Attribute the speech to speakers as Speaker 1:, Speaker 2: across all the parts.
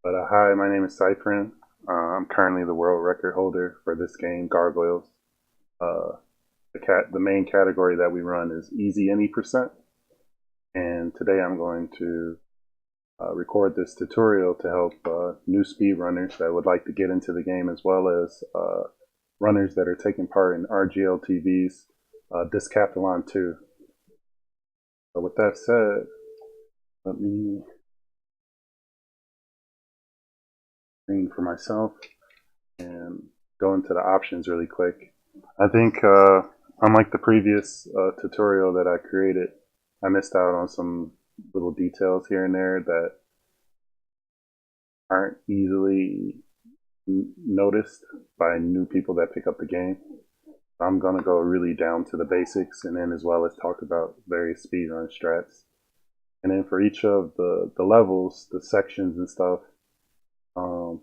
Speaker 1: Hi, my name is Cyprin. I'm currently the world record holder for this game, Gargoyles. Uh, the main category that we run is easy any percent, and today I'm going to record this tutorial to help new speedrunners that would like to get into the game, as well as runners that are taking part in RGLTV's Discathlon 2. So with that said, let me screen for myself and go into the options really quick. I think, unlike the previous tutorial that I created, I missed out on some little details here and there that aren't easily noticed by new people that pick up the game. I'm going to go really down to the basics, and then as well as talk about various speedrun strats. And then for each of the levels, the sections and stuff, um,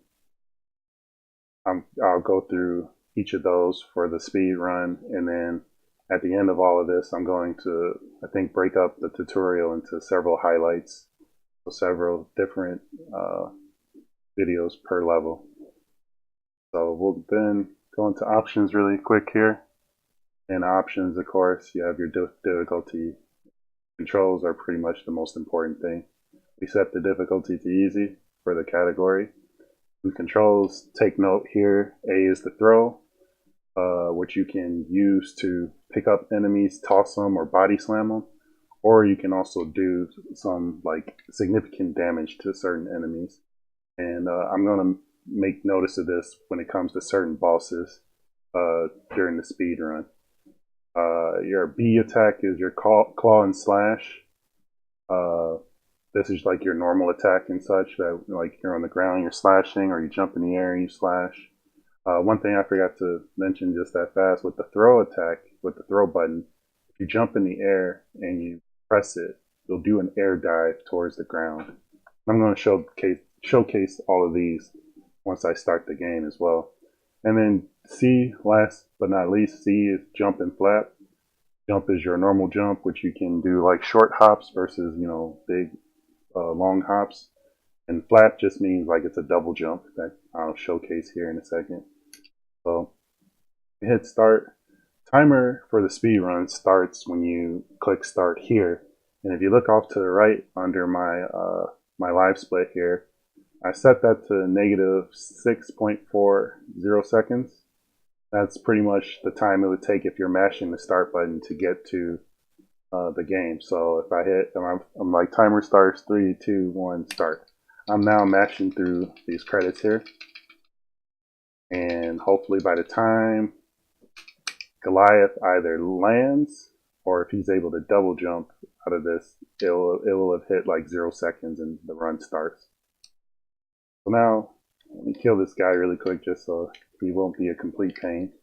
Speaker 1: I'll go through each of those for the speed run, and then at the end of all of this, I'm going to, I think, break up the tutorial into several highlights, so several different videos per level. So we'll then go into options really quick here. And options, of course, you have your difficulty. Controls are pretty much the most important thing. We set the difficulty to easy for the category. And controls, take note here, A is the throw, which you can use to pick up enemies, toss them, or body slam them. Or you can also do some like significant damage to certain enemies. And I'm going to make notice of this when it comes to certain bosses during the speed run. Your B attack is your claw and slash. This is like your normal attack and such, that like you're on the ground, you're slashing, or you jump in the air and you slash. One thing I forgot to mention just that fast, with the throw attack, with the throw button, if you jump in the air and you press it, you'll do an air dive towards the ground. I'm going to showcase all of these once I start the game as well. And then C, last but not least, C is jump and flap. Jump is your normal jump, which you can do like short hops versus, big long hops. And flap just means like it's a double jump that I'll showcase here in a second. So hit start. Timer for the speed run starts when you click start here. And if you look off to the right under my live split here, I set that to negative 6.40 seconds. That's pretty much the time it would take if you're mashing the start button to get to the game. So if I hit, I'm like timer starts, 3, 2, 1, start. I'm now mashing through these credits here. And hopefully by the time Goliath either lands or if he's able to double jump out of this, it will have hit like 0 seconds and the run starts. So now, let me kill this guy really quick just so he won't be a complete pain.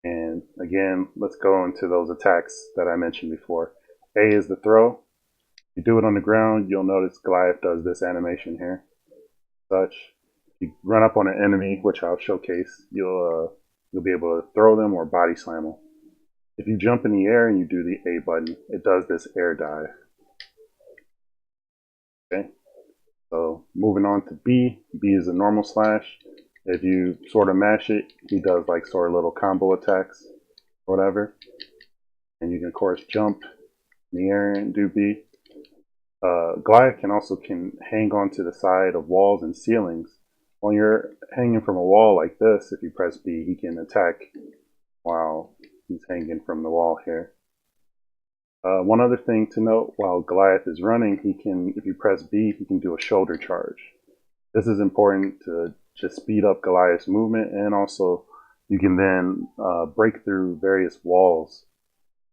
Speaker 1: And again, let's go into those attacks that I mentioned before. A is the throw. If you do it on the ground, you'll notice Goliath does this animation here. Such. If you run up on an enemy, which I'll showcase, you'll be able to throw them or body slam them. If you jump in the air and you do the A button, it does this air dive. Okay. So moving on to B. B is a normal slash. If you sort of mash it, he does like sort of little combo attacks or whatever. And you can of course jump in the air and do B. Goliath can hang onto the side of walls and ceilings. When you're hanging from a wall like this, if you press B, he can attack while he's hanging from the wall here. One other thing to note, while Goliath is running, if you press B, he can do a shoulder charge. This is important to just speed up Goliath's movement, and also you can then break through various walls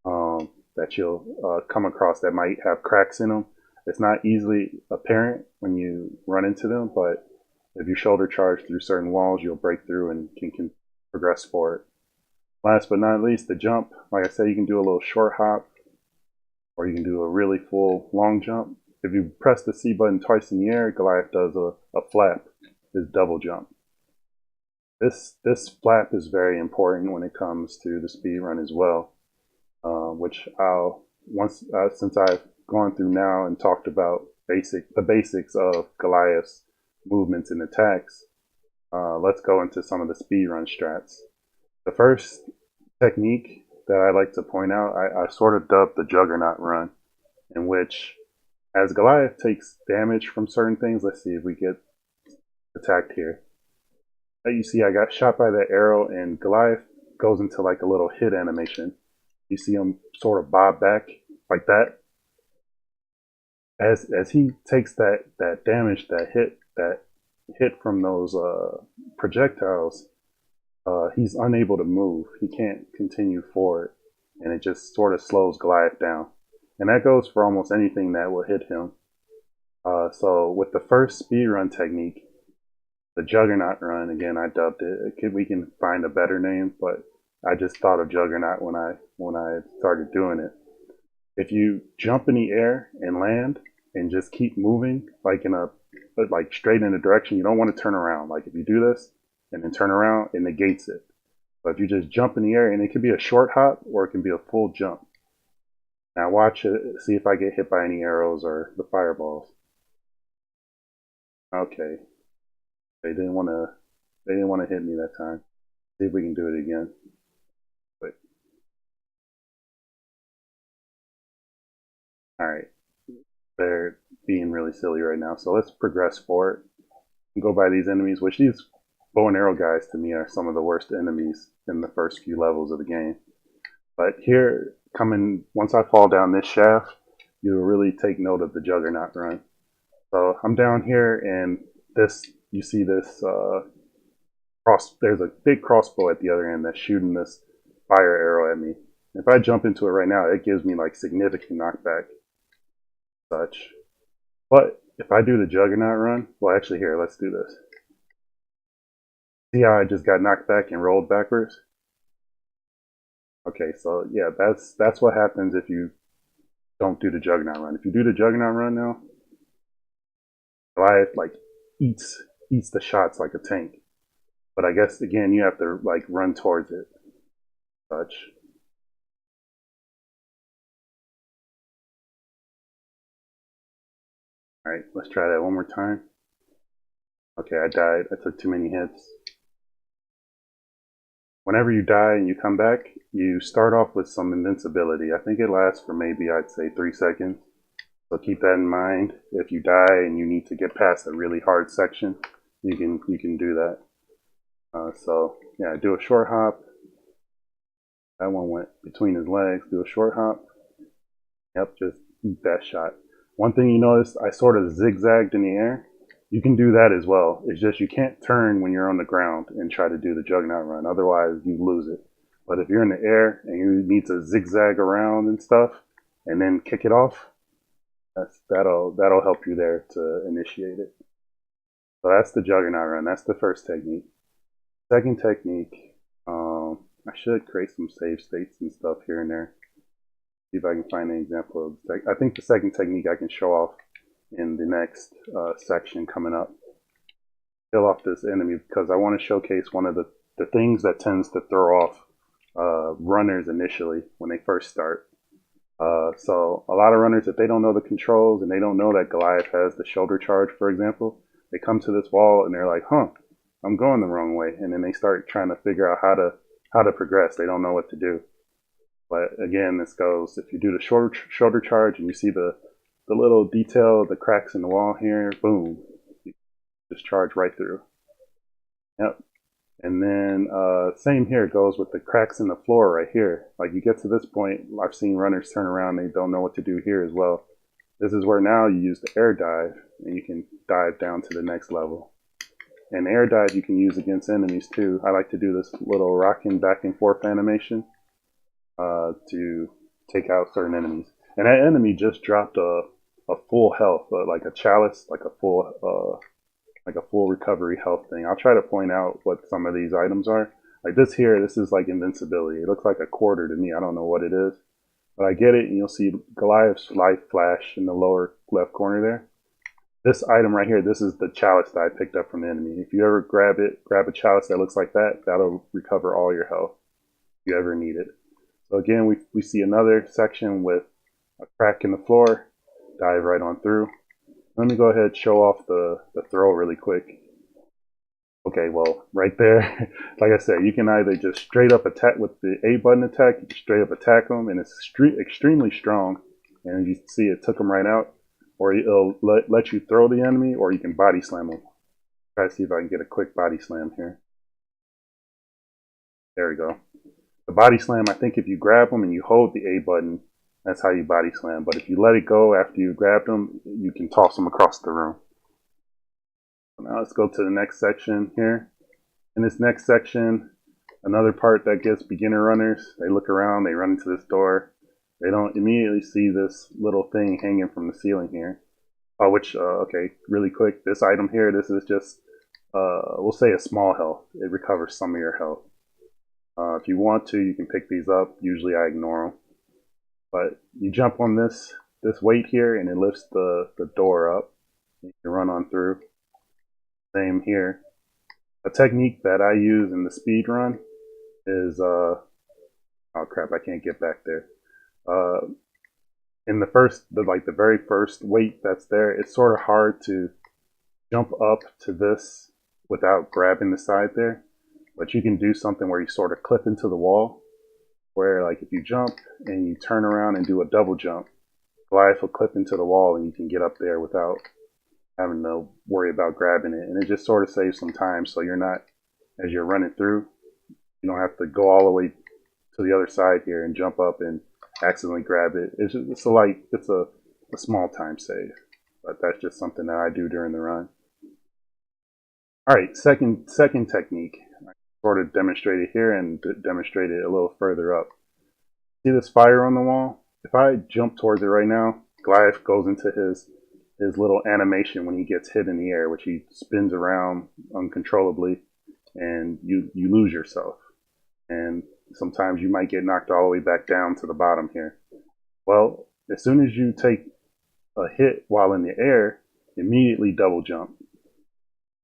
Speaker 1: that you'll come across that might have cracks in them. It's not easily apparent when you run into them, but if you shoulder charge through certain walls, you'll break through and can progress forward. Last but not least, the jump. Like I said, you can do a little short hop, or you can do a really full long jump. If you press the C button twice in the air, Goliath does a flap, his double jump. This flap is very important when it comes to the speed run as well, which since I've gone through now and talked about the basics of Goliath's movements and attacks, let's go into some of the speedrun strats. The first technique that I like to point out, I sort of dubbed the Juggernaut run, in which as Goliath takes damage from certain things, let's see if we get attacked here. You see I got shot by that arrow, and Goliath goes into like a little hit animation. You see him sort of bob back like that. As he takes that damage, that hit from those projectiles, he's unable to move. He can't continue forward, and it just sort of slows Goliath down. And that goes for almost anything that will hit him. So with the first speedrun technique, the Juggernaut run, again, I dubbed it. We can find a better name, but I just thought of Juggernaut when I started doing it. If you jump in the air and land and just keep moving, like straight in a direction, you don't want to turn around. Like if you do this and then turn around, it negates it. But if you just jump in the air, and it can be a short hop or it can be a full jump. Now watch it, see if I get hit by any arrows or the fireballs. Okay. They didn't want to hit me that time. See if we can do it again. But all right, they're being really silly right now. So let's progress forward and go by these enemies. Which these bow and arrow guys to me are some of the worst enemies in the first few levels of the game. But here, once I fall down this shaft, you'll really take note of the Juggernaut run. So I'm down here, and you see this there's a big crossbow at the other end that's shooting this fire arrow at me. If I jump into it right now, it gives me like significant knockback, such. But if I do the Juggernaut run, well, actually, here, let's do this. See how I just got knocked back and rolled backwards? Okay, so yeah, that's what happens if you don't do the Juggernaut run. If you do the Juggernaut run now, Goliath like eats the shots like a tank. But I guess again you have to like run towards it. Such. Alright, let's try that one more time. Okay, I died. I took too many hits. Whenever you die and you come back, you start off with some invincibility. I think it lasts for maybe, I'd say, 3 seconds. So keep that in mind. If you die and you need to get past a really hard section, you can do that. So yeah, do a short hop. That one went between his legs. Do a short hop. Yep, just eat that shot. One thing you notice, I sort of zigzagged in the air. You can do that as well. It's just you can't turn when you're on the ground and try to do the Juggernaut run. Otherwise, you lose it. But if you're in the air and you need to zigzag around and stuff, and then kick it off, that'll help you there to initiate it. So that's the Juggernaut run. That's the first technique. Second technique, I should create some save states and stuff here and there. See if I can find an example of. I think the second technique I can show off in the next section coming up. Kill off this enemy because I want to showcase one of the things that tends to throw off runners initially when they first start. So a lot of runners, if they don't know the controls and they don't know that Goliath has the shoulder charge, for example, they come to this wall and they're like, huh, I'm going the wrong way. And then they start trying to figure out how to progress. They don't know what to do. But again, this goes, if you do the shoulder charge and you see the little detail, the cracks in the wall here, boom, you just charge right through. Yep. And then same here, goes with the cracks in the floor right here. Like you get to this point, I've seen runners turn around, they don't know what to do here as well. This is where now you use the air dive and you can dive down to the next level. And air dive you can use against enemies too. I like to do this little rocking back and forth animation to take out certain enemies. And that enemy just dropped a full health, like a chalice, like a full recovery health thing. I'll try to point out what some of these items are. Like this here, this is like invincibility. It looks like a quarter to me. I don't know what it is. But I get it, and you'll see Goliath's life flash in the lower left corner there. This item right here, this is the chalice that I picked up from the enemy. If you ever grab a chalice that looks like that, that'll recover all your health if you ever need it. So again, we see another section with a crack in the floor. Dive right on through. Let me go ahead and show off the throw really quick. Okay, well, right there, like I said, you can either just straight up attack with the A button attack, you can straight up attack them, and it's extremely strong. And you see it took them right out. Or it'll let you throw the enemy, or you can body slam them. Try to see if I can get a quick body slam here. There we go. The body slam, I think if you grab them and you hold the A button, that's how you body slam. But if you let it go after you grabbed them, you can toss them across the room. So now let's go to the next section here. In this next section, another part that gets beginner runners, they look around, they run into this door. They don't immediately see this little thing hanging from the ceiling here. Okay, really quick, this item here, this is just, we'll say a small health. It recovers some of your health. If you want to, you can pick these up. Usually I ignore them. But you jump on this weight here, and it lifts the door up. You can run on through. Same here. A technique that I use in the speed run is, oh crap, I can't get back there. In the very first weight that's there, it's sort of hard to jump up to this without grabbing the side there. But you can do something where you sort of clip into the wall, where like if you jump and you turn around and do a double jump, Goliath will clip into the wall and you can get up there without having to worry about grabbing it. And it just sort of saves some time, so you're not, as you're running through, you don't have to go all the way to the other side here and jump up and accidentally grab it. It's a small time save, but that's just something that I do during the run. All right, second technique. I sort of demonstrated here and demonstrated a little further up. See this fire on the wall? If I jump towards it right now, Goliath goes into his little animation when he gets hit in the air, which he spins around uncontrollably, and you lose yourself. And sometimes you might get knocked all the way back down to the bottom here. Well, as soon as you take a hit while in the air, immediately double jump.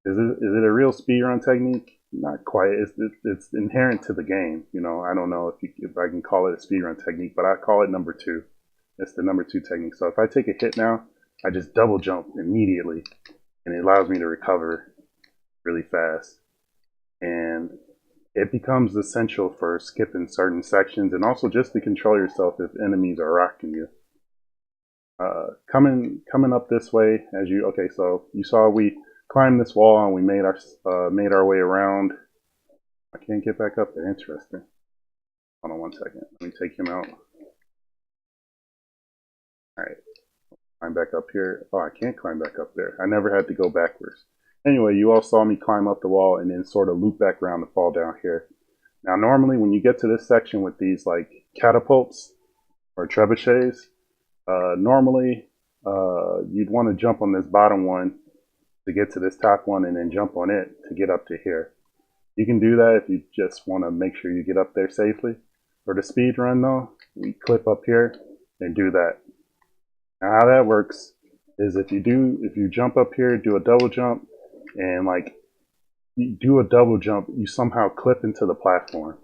Speaker 1: Is it a real speedrun technique? Not quite. It's inherent to the game. You know, I don't know if I can call it a speedrun technique, but I call it number 2. It's the number 2 technique. So if I take a hit now, I just double jump immediately, and it allows me to recover really fast. And it becomes essential for skipping certain sections, and also just to control yourself if enemies are rocking you. Coming up this way, so you saw we climbed this wall and we made our way around. I can't get back up there. Interesting. Hold on one second. Let me take him out. All right. Climb back up here. Oh, I can't climb back up there. I never had to go backwards. Anyway, you all saw me climb up the wall and then sort of loop back around to fall down here. Now, normally when you get to this section with these like catapults or trebuchets, normally you'd want to jump on this bottom one to get to this top one and then jump on it to get up to here. You can do that if you just want to make sure you get up there safely. For the speed run though, we clip up here and do that. Now how that works is if you jump up here, do a double jump, and like you do a double jump, you somehow clip into the platform.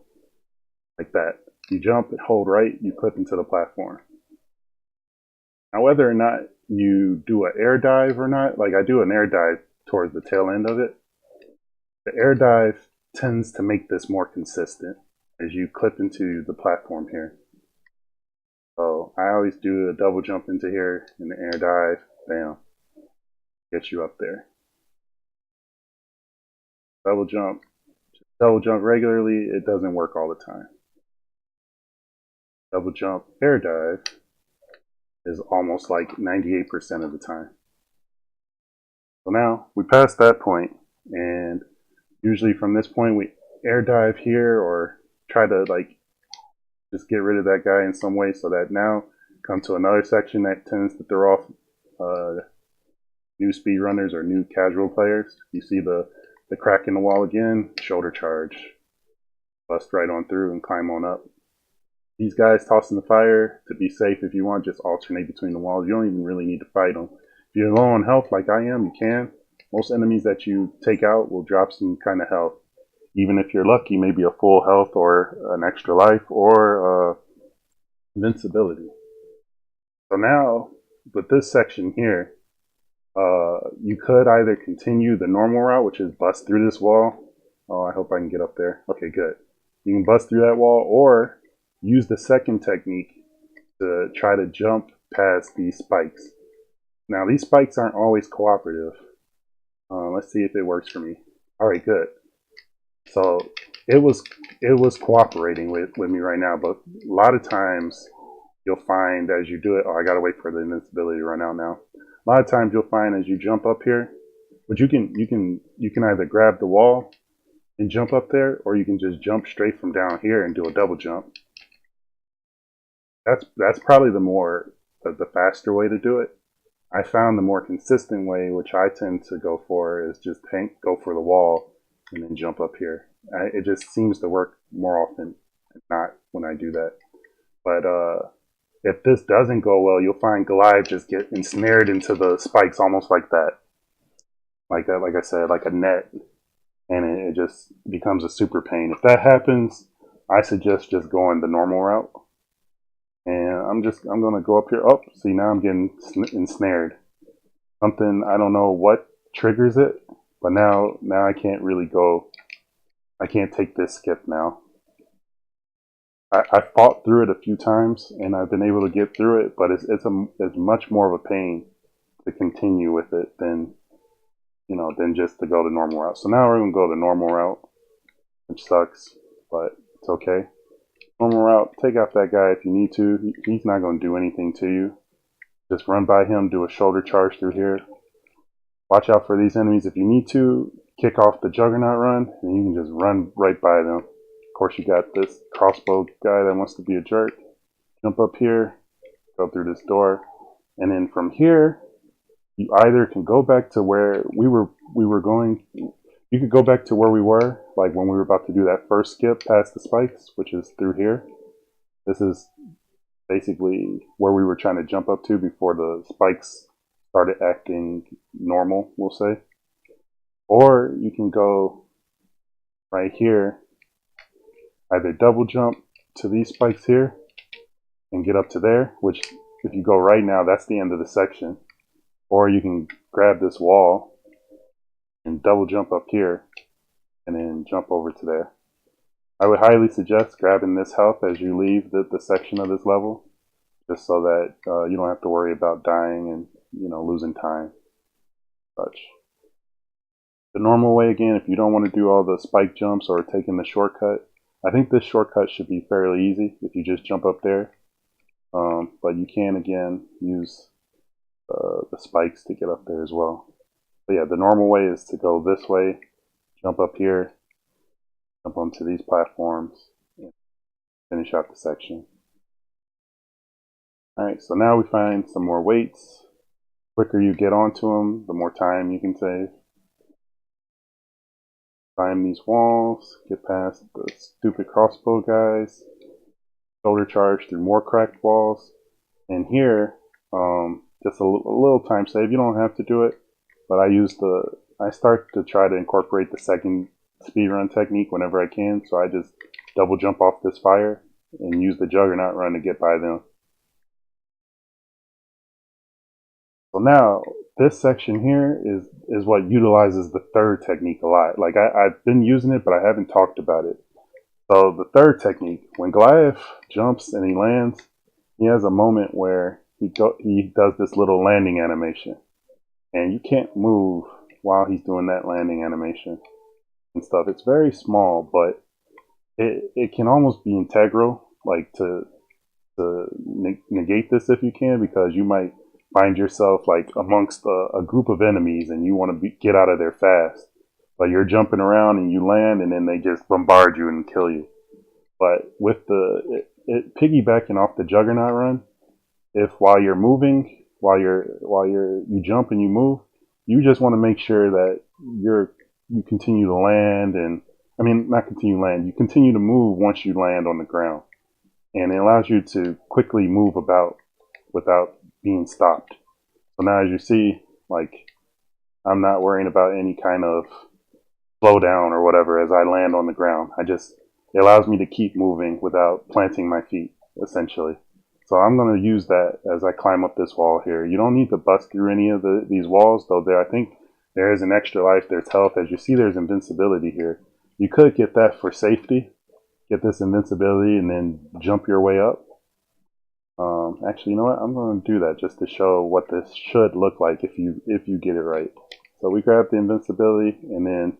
Speaker 1: Like that. You jump and hold right, you clip into the platform. Now whether or not you do an air dive or not, like I do an air dive towards the tail end of it, the air dive tends to make this more consistent as you clip into the platform here. So I always do a double jump into here and the air dive, bam, gets you up there. Double jump regularly, it doesn't work all the time. Double jump, air dive is almost like 98% of the time. So now we passed that point, and usually from this point we air dive here or try to like just get rid of that guy in some way, so that now come to another section that tends to throw off new speedrunners or new casual players. You see the crack in the wall again, shoulder charge. Bust right on through and climb on up. These guys tossing the fire, to be safe if you want, just alternate between the walls. You don't even really need to fight them. If you're low on health like I am, you can. Most enemies that you take out will drop some kind of health. Even if you're lucky, maybe a full health or an extra life or invincibility. So now, with this section here, You could either continue the normal route, which is bust through this wall. Oh, I hope I can get up there. Okay, good. You can bust through that wall, or use the second technique to try to jump past these spikes. Now, these spikes aren't always cooperative. Let's see if it works for me. All right, good. So it was cooperating with me right now, but a lot of times you'll find as you do it. Oh, I gotta wait for the invincibility to run out now. A lot of times you'll find as you jump up here, but you can either grab the wall and jump up there, or you can just jump straight from down here and do a double jump. That's probably the faster way to do it. I found the more consistent way, which I tend to go for, is just go for the wall and then jump up here. It just seems to work more often than not when I do that. But if this doesn't go well, you'll find Goliath just get ensnared into the spikes almost like that. Like I said, like a net. And it just becomes a super pain. If that happens, I suggest just going the normal route. And I'm gonna go up here. Oh, see, now I'm getting ensnared. Something, I don't know what triggers it, but now I can't really go. I can't take this skip now. I fought through it a few times and I've been able to get through it, but it's much more of a pain to continue with it than just to go the normal route. So now we're gonna go the normal route, which sucks, but it's okay. Normal route, take out that guy if you need to. He's not going to do anything to you. Just run by him, do a shoulder charge through here. Watch out for these enemies if you need to. Kick off the Juggernaut run, and you can just run right by them. Of course, you got this crossbow guy that wants to be a jerk. Jump up here, go through this door, and then from here, you either can go back to where we were going. You could go back to where we were, like when we were about to do that first skip past the spikes, which is through here. This is basically where we were trying to jump up to before the spikes started acting normal, we'll say. Or you can go right here, either double jump to these spikes here and get up to there, which if you go right now, that's the end of the section. Or you can grab this wall and double jump up here and then jump over to there. I would highly suggest grabbing this health as you leave the section of this level, just so that you don't have to worry about dying and losing time. Such. The normal way, again, if you don't want to do all the spike jumps or taking the shortcut, I think this shortcut should be fairly easy if you just jump up there. But you can, again, use the spikes to get up there as well. But yeah, the normal way is to go this way, jump up here, jump onto these platforms, and finish out the section. Alright, so now we find some more weights. The quicker you get onto them, the more time you can save. Climb these walls, get past the stupid crossbow guys, shoulder charge through more cracked walls, and here, just a little time save. You don't have to do it, but I start to try to incorporate the second speedrun technique whenever I can, so I just double jump off this fire and use the Juggernaut run to get by them. So now, this section here is what utilizes the third technique a lot. Like, I've been using it, but I haven't talked about it. So the third technique, when Goliath jumps and he lands, he has a moment where he does this little landing animation. And you can't move while he's doing that landing animation and stuff. It's very small, but it can almost be integral, like to negate this if you can, because you might find yourself like amongst a group of enemies and you want to get out of there fast. But you're jumping around and you land and then they just bombard you and kill you. But with it piggybacking off the Juggernaut run, if while you're moving, you jump and you move, you just want to make sure that you continue to land, and I mean not continue to land, you continue to move once you land on the ground. And it allows you to quickly move about without being stopped. So now as you see, like, I'm not worrying about any kind of slowdown or whatever as I land on the ground. It allows me to keep moving without planting my feet, essentially. So I'm going to use that as I climb up this wall here. You don't need to bust through any of these walls, though. I think there is an extra life. There's health. As you see, there's invincibility here. You could get that for safety. Get this invincibility and then jump your way up. Actually, you know what? I'm going to do that just to show what this should look like if you get it right. So we grab the invincibility and then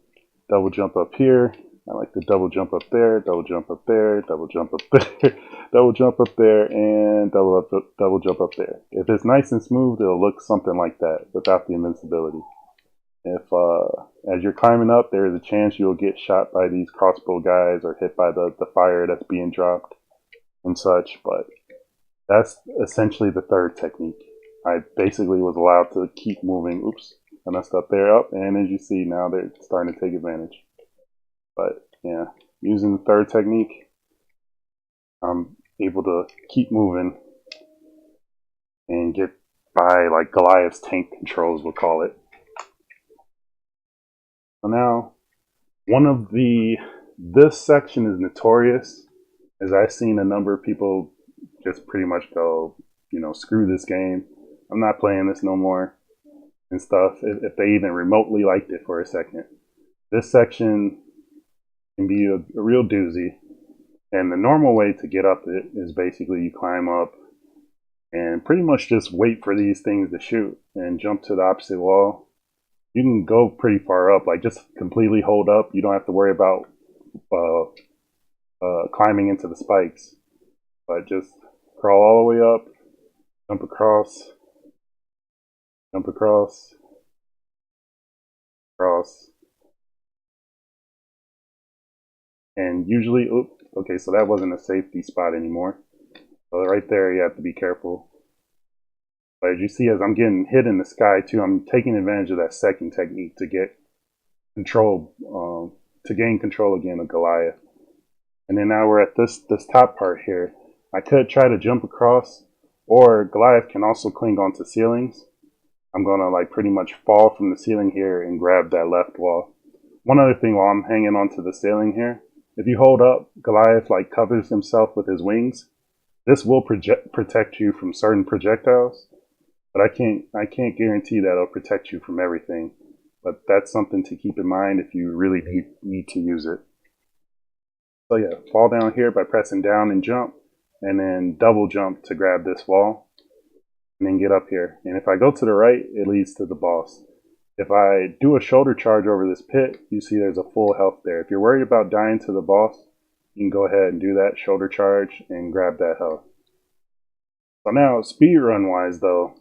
Speaker 1: double jump up here. I like to double jump up there, double jump up there, double jump up there, double jump up there, and double jump up there. If it's nice and smooth, it'll look something like that without the invincibility. If as you're climbing up, there is a chance you'll get shot by these crossbow guys or hit by the fire that's being dropped and such, but that's essentially the third technique. I basically was allowed to keep moving. Oops, I messed up there. Up, and as you see now, they're starting to take advantage. But yeah, using the third technique, I'm able to keep moving and get by like Goliath's tank controls, we'll call it. So now, this section is notorious, as I've seen a number of people just pretty much go, you know, screw this game. I'm not playing this no more and stuff, if they even remotely liked it for a second. This section can be a real doozy. And the normal way to get up it is basically you climb up and pretty much just wait for these things to shoot and jump to the opposite wall. You can go pretty far up, like just completely hold up. You don't have to worry about climbing into the spikes, but just crawl all the way up, jump across, cross. And usually, okay, so that wasn't a safety spot anymore. So right there, you have to be careful. But as you see, as I'm getting hit in the sky too, I'm taking advantage of that second technique to get control, to gain control again of Goliath. And then now we're at this top part here. I could try to jump across, or Goliath can also cling onto ceilings. I'm gonna like pretty much fall from the ceiling here and grab that left wall. One other thing while I'm hanging onto the ceiling here, if you hold up, Goliath like covers himself with his wings. This will protect you from certain projectiles, but I can't guarantee that it'll protect you from everything. But that's something to keep in mind if you really need to use it. So yeah, fall down here by pressing down and jump, and then double jump to grab this wall, and then get up here. And if I go to the right, it leads to the boss. If I do a shoulder charge over this pit, you see there's a full health there. If you're worried about dying to the boss, you can go ahead and do that shoulder charge and grab that health. So now, speedrun wise though,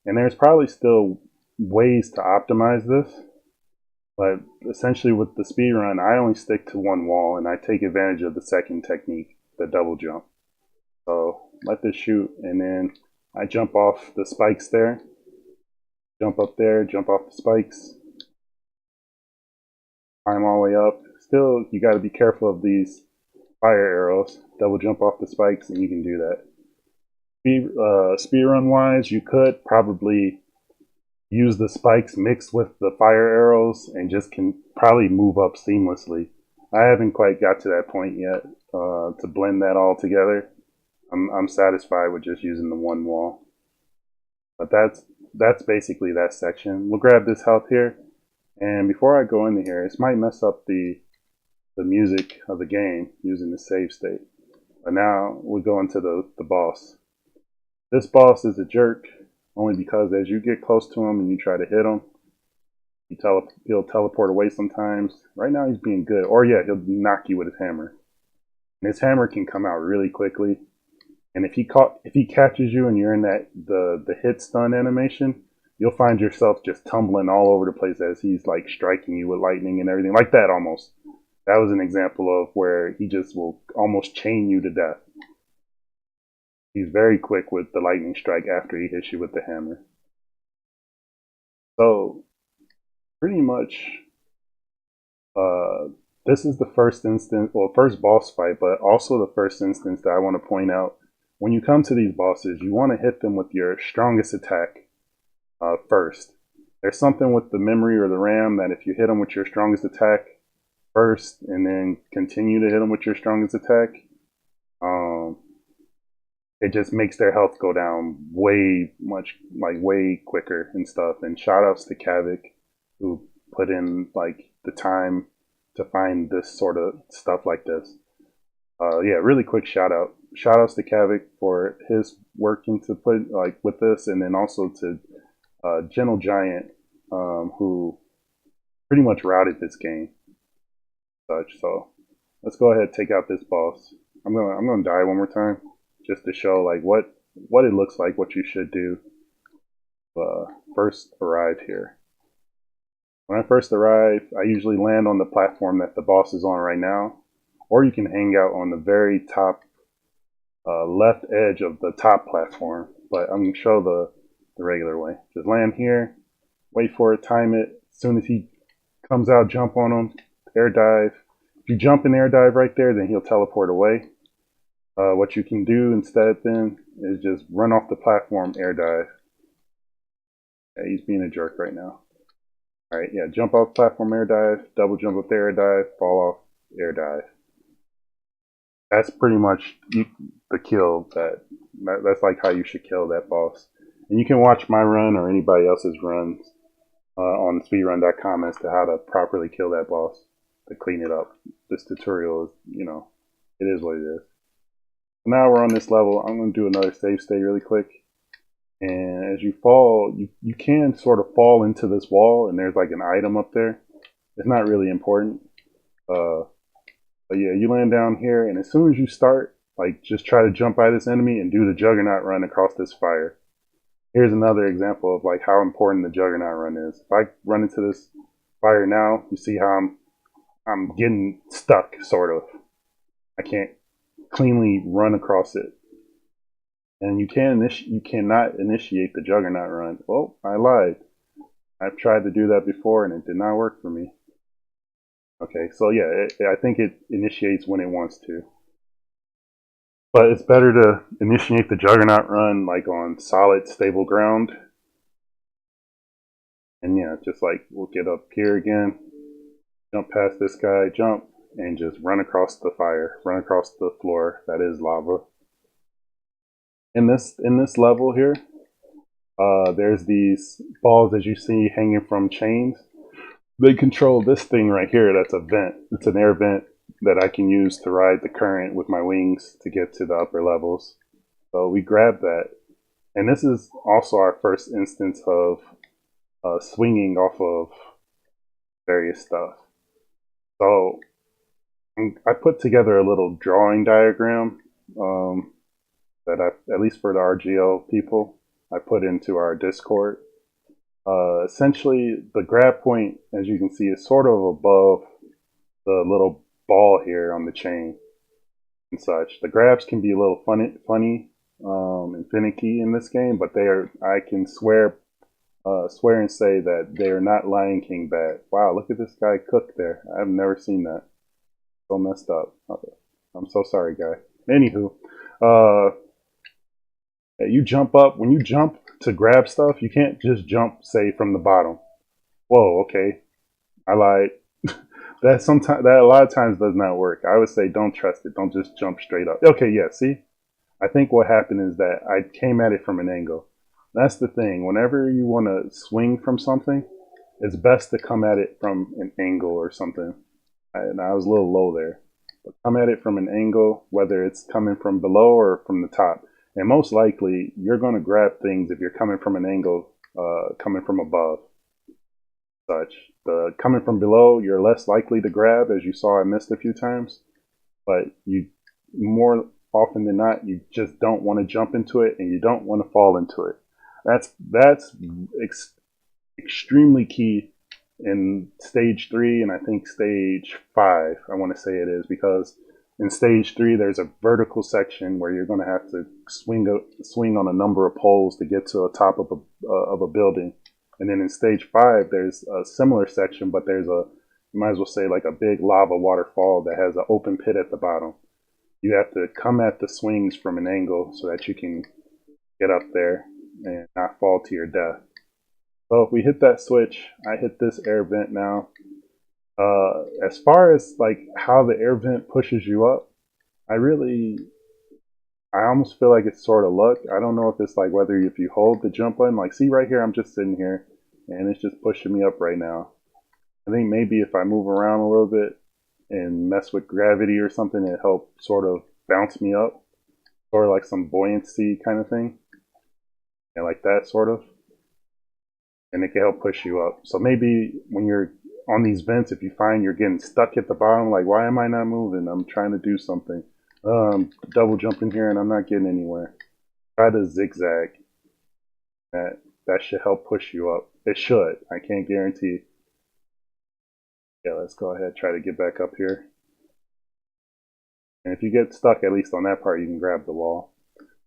Speaker 1: and there's probably still ways to optimize this, but essentially with the speedrun, I only stick to one wall and I take advantage of the second technique, the double jump. So let this shoot, and then I jump off the spikes there, jump up there, jump off the spikes, climb all the way up. Still, you got to be careful of these fire arrows. Double jump off the spikes and you can do that. Speedrun wise, you could probably use the spikes mixed with the fire arrows and just can probably move up seamlessly. I haven't quite got to that point yet to blend that all together. I'm satisfied with just using the one wall. But that's basically that section. We'll grab this health here, and before I go into here, this might mess up the music of the game using the save state. But now we go into the boss. This boss is a jerk only because as you get close to him and you try to hit him, he'll teleport away sometimes. Right now he's being good, or yeah, he'll knock you with his hammer. And his hammer can come out really quickly. And if he catches you and you're in the hit stun animation, you'll find yourself just tumbling all over the place as he's like striking you with lightning and everything like that almost. That was an example of where he just will almost chain you to death. He's very quick with the lightning strike after he hits you with the hammer. So pretty much this is the first instance, well, first boss fight, but also the first instance that I want to point out. When you come to these bosses, you want to hit them with your strongest attack first. There's something with the memory or the RAM that if you hit them with your strongest attack first and then continue to hit them with your strongest attack, it just makes their health go down way quicker and stuff. And shout outs to Kavik, who put in like the time to find this sort of stuff like this. Yeah, really quick shout out. Shout outs to Kavik for his work into put like with this, and then also to Gentle Giant, who pretty much routed this game. Such so, let's go ahead and take out this boss. I'm gonna die one more time just to show like what it looks like, what you should do. First arrive here. When I first arrive, I usually land on the platform that the boss is on right now, or you can hang out on the very top left edge of the top platform. But I'm gonna show the regular way. Just land here, wait for it, time it. As soon as he comes out, jump on him, air dive. If you jump and air dive right there, then he'll teleport away. What you can do instead then is just run off the platform, air dive. Yeah, he's being a jerk right now. Alright, yeah, jump off platform, air dive, double jump up there, air dive, fall off, air dive. That's pretty much the kill. That's like how you should kill that boss. And you can watch my run or anybody else's runs on speedrun.com as to how to properly kill that boss, to clean it up. This tutorial is, it is what it is. Now we're on this level. I'm going to do another save state really quick. And as you fall, you can sort of fall into this wall, and there's like an item up there. It's not really important. But yeah, you land down here, and as soon as you start, like, just try to jump by this enemy and do the Juggernaut run across this fire. Here's another example of like how important the Juggernaut run is. If I run into this fire now, you see how I'm getting stuck, sort of. I can't cleanly run across it. And you cannot initiate the Juggernaut run. Well, I lied. I've tried to do that before, and it did not work for me. Okay, so yeah, I think it initiates when it wants to. But it's better to initiate the Juggernaut run like on solid, stable ground. And yeah, just like we'll get up here again, jump past this guy, jump, and just run across the fire, run across the floor that is lava. In this level here, there's these balls as you see hanging from chains. They control this thing right here. That's a vent. It's an air vent that I can use to ride the current with my wings to get to the upper levels. So we grab that. And this is also our first instance of swinging off of various stuff. So I put together a little drawing diagram that at least for the RGL people, I put into our Discord. Essentially, the grab point, as you can see, is sort of above the little ball here on the chain and such. The grabs can be a little funny and finicky in this game, but I can swear and say that they are not Lion King bad. Wow, look at this guy cook there. I've never seen that. So messed up. I'm so sorry, guy. Anywho, you jump up. When you jump to grab stuff, you can't just jump, say, from the bottom. Whoa, okay. I lied. That a lot of times does not work. I would say don't trust it. Don't just jump straight up. Okay, yeah, see? I think what happened is that I came at it from an angle. That's the thing. Whenever you want to swing from something, it's best to come at it from an angle or something. And I was a little low there. But come at it from an angle, whether it's coming from below or from the top. And most likely, you're going to grab things if you're coming from an angle, coming from above. Such. Coming from below, you're less likely to grab, as you saw I missed a few times. But you more often than not, you just don't want to jump into it, and you don't want to fall into it. That's extremely key in stage 3, and I think stage 5, I want to say it is, because in stage 3, there's a vertical section where you're going to have to swing on a number of poles to get to the top of a building. And then in stage 5, there's a similar section, but there's you might as well say like a big lava waterfall that has an open pit at the bottom. You have to come at the swings from an angle so that you can get up there and not fall to your death. So if we hit that switch, I hit this air vent now. As far as like how the air vent pushes you up, I I almost feel like it's sort of luck. I don't know if it's like whether if you hold the jump button, like see right here, I'm just sitting here and it's just pushing me up right now. I think maybe if I move around a little bit and mess with gravity or something, it help sort of bounce me up, sort of like some buoyancy kind of thing, and like that sort of, and it can help push you up. So maybe when you're on these vents, if you find you're getting stuck at the bottom, like why am I not moving? I'm trying to do something. Double jumping here and I'm not getting anywhere. Try to zigzag. That should help push you up. It should. I can't guarantee. Yeah, let's go ahead, try to get back up here. And if you get stuck, at least on that part, you can grab the wall.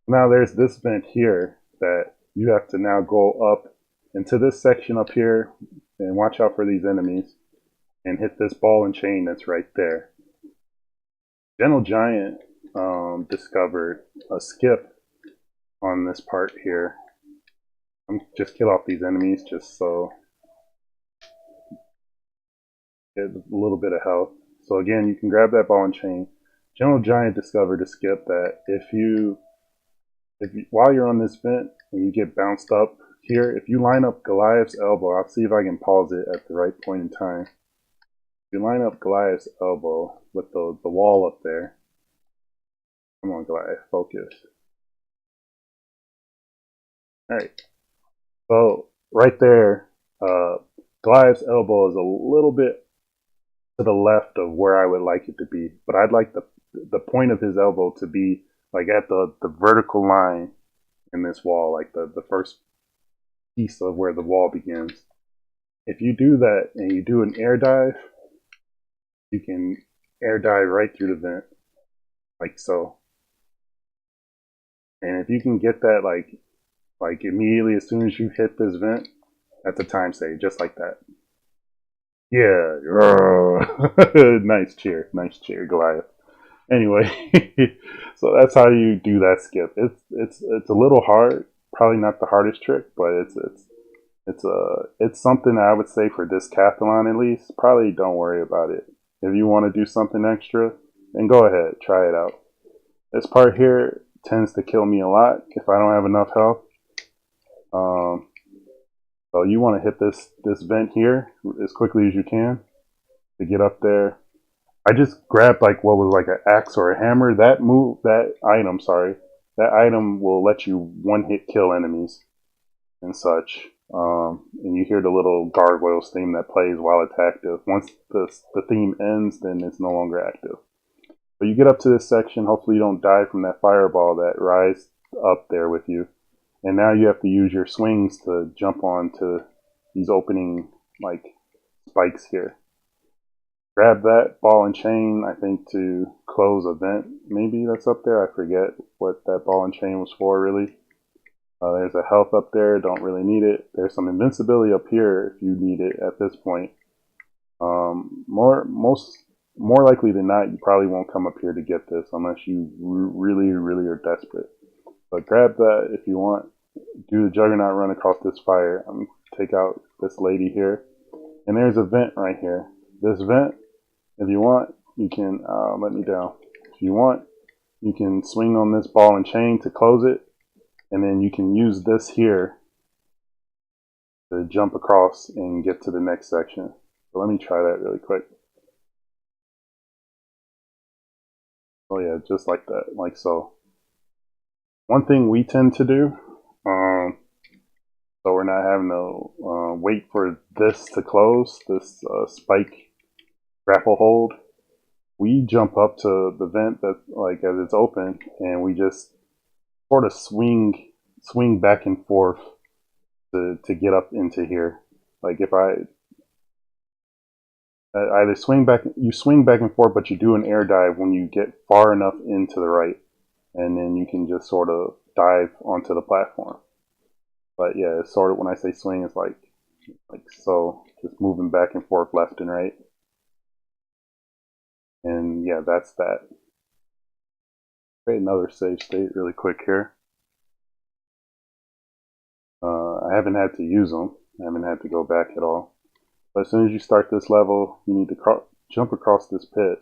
Speaker 1: Now there's this vent here that you have to now go up into this section up here and watch out for these enemies and hit this ball and chain that's right there. Gentle Giant discovered a skip on this part here. I'm just kill off these enemies just so get a little bit of health. So again, you can grab that ball and chain. Gentle Giant discovered a skip that if you while you're on this vent and you get bounced up here, if you line up Goliath's elbow, I'll see if I can pause it at the right point in time. If you line up Goliath's elbow with the wall up there, come on Goliath, focus. Alright, so right there, Goliath's elbow is a little bit to the left of where I would like it to be, but I'd like the point of his elbow to be like at the vertical line in this wall, like the first piece of where the wall begins. If you do that and you do an air dive, you can air dive right through the vent, like so. And if you can get that like immediately as soon as you hit this vent, that's a time save, just like that. Yeah, nice cheer, Goliath. Anyway, so that's how you do that skip. It's a little hard, probably not the hardest trick, but it's something I would say for this decathlon at least. Probably don't worry about it. If you want to do something extra, then go ahead, try it out. This part here tends to kill me a lot if I don't have enough health. So you want to hit this vent here as quickly as you can to get up there. I just grabbed like what was like an axe or a hammer. That item will let you one hit kill enemies and such. And you hear the little Gargoyles theme that plays while it's active. Once the theme ends, then it's no longer active. But you get up to this section. Hopefully you don't die from that fireball that rises up there with you. And now you have to use your swings to jump onto these opening like spikes here. Grab that ball and chain, I think, to close a vent. Maybe that's up there. I forget what that ball and chain was for, really. There's a health up there. Don't really need it. There's some invincibility up here if you need it at this point. More likely than not, you probably won't come up here to get this unless you really are desperate. But grab that if you want. Do the Juggernaut run across this fire. I'm going to take out this lady here. And there's a vent right here. This vent, if you want, you can, let me down. If you want, you can swing on this ball and chain to close it. And then you can use this here to jump across and get to the next section. So let me try that really quick. Oh yeah, just like that, like so. One thing we tend to do, so we're not having to wait for this to close, this spike grapple hold, we jump up to the vent that like as it's open and we just sort of swing back and forth to get up into here. Like if I either swing back and forth, but you do an air dive when you get far enough into the right, and then you can just sort of dive onto the platform. But yeah, it's sort of, when I say swing, it's like so, just moving back and forth left and right. And yeah, that's that. Create another save state really quick here. I haven't had to use them. I haven't had to go back at all. But as soon as you start this level, you need to jump across this pit.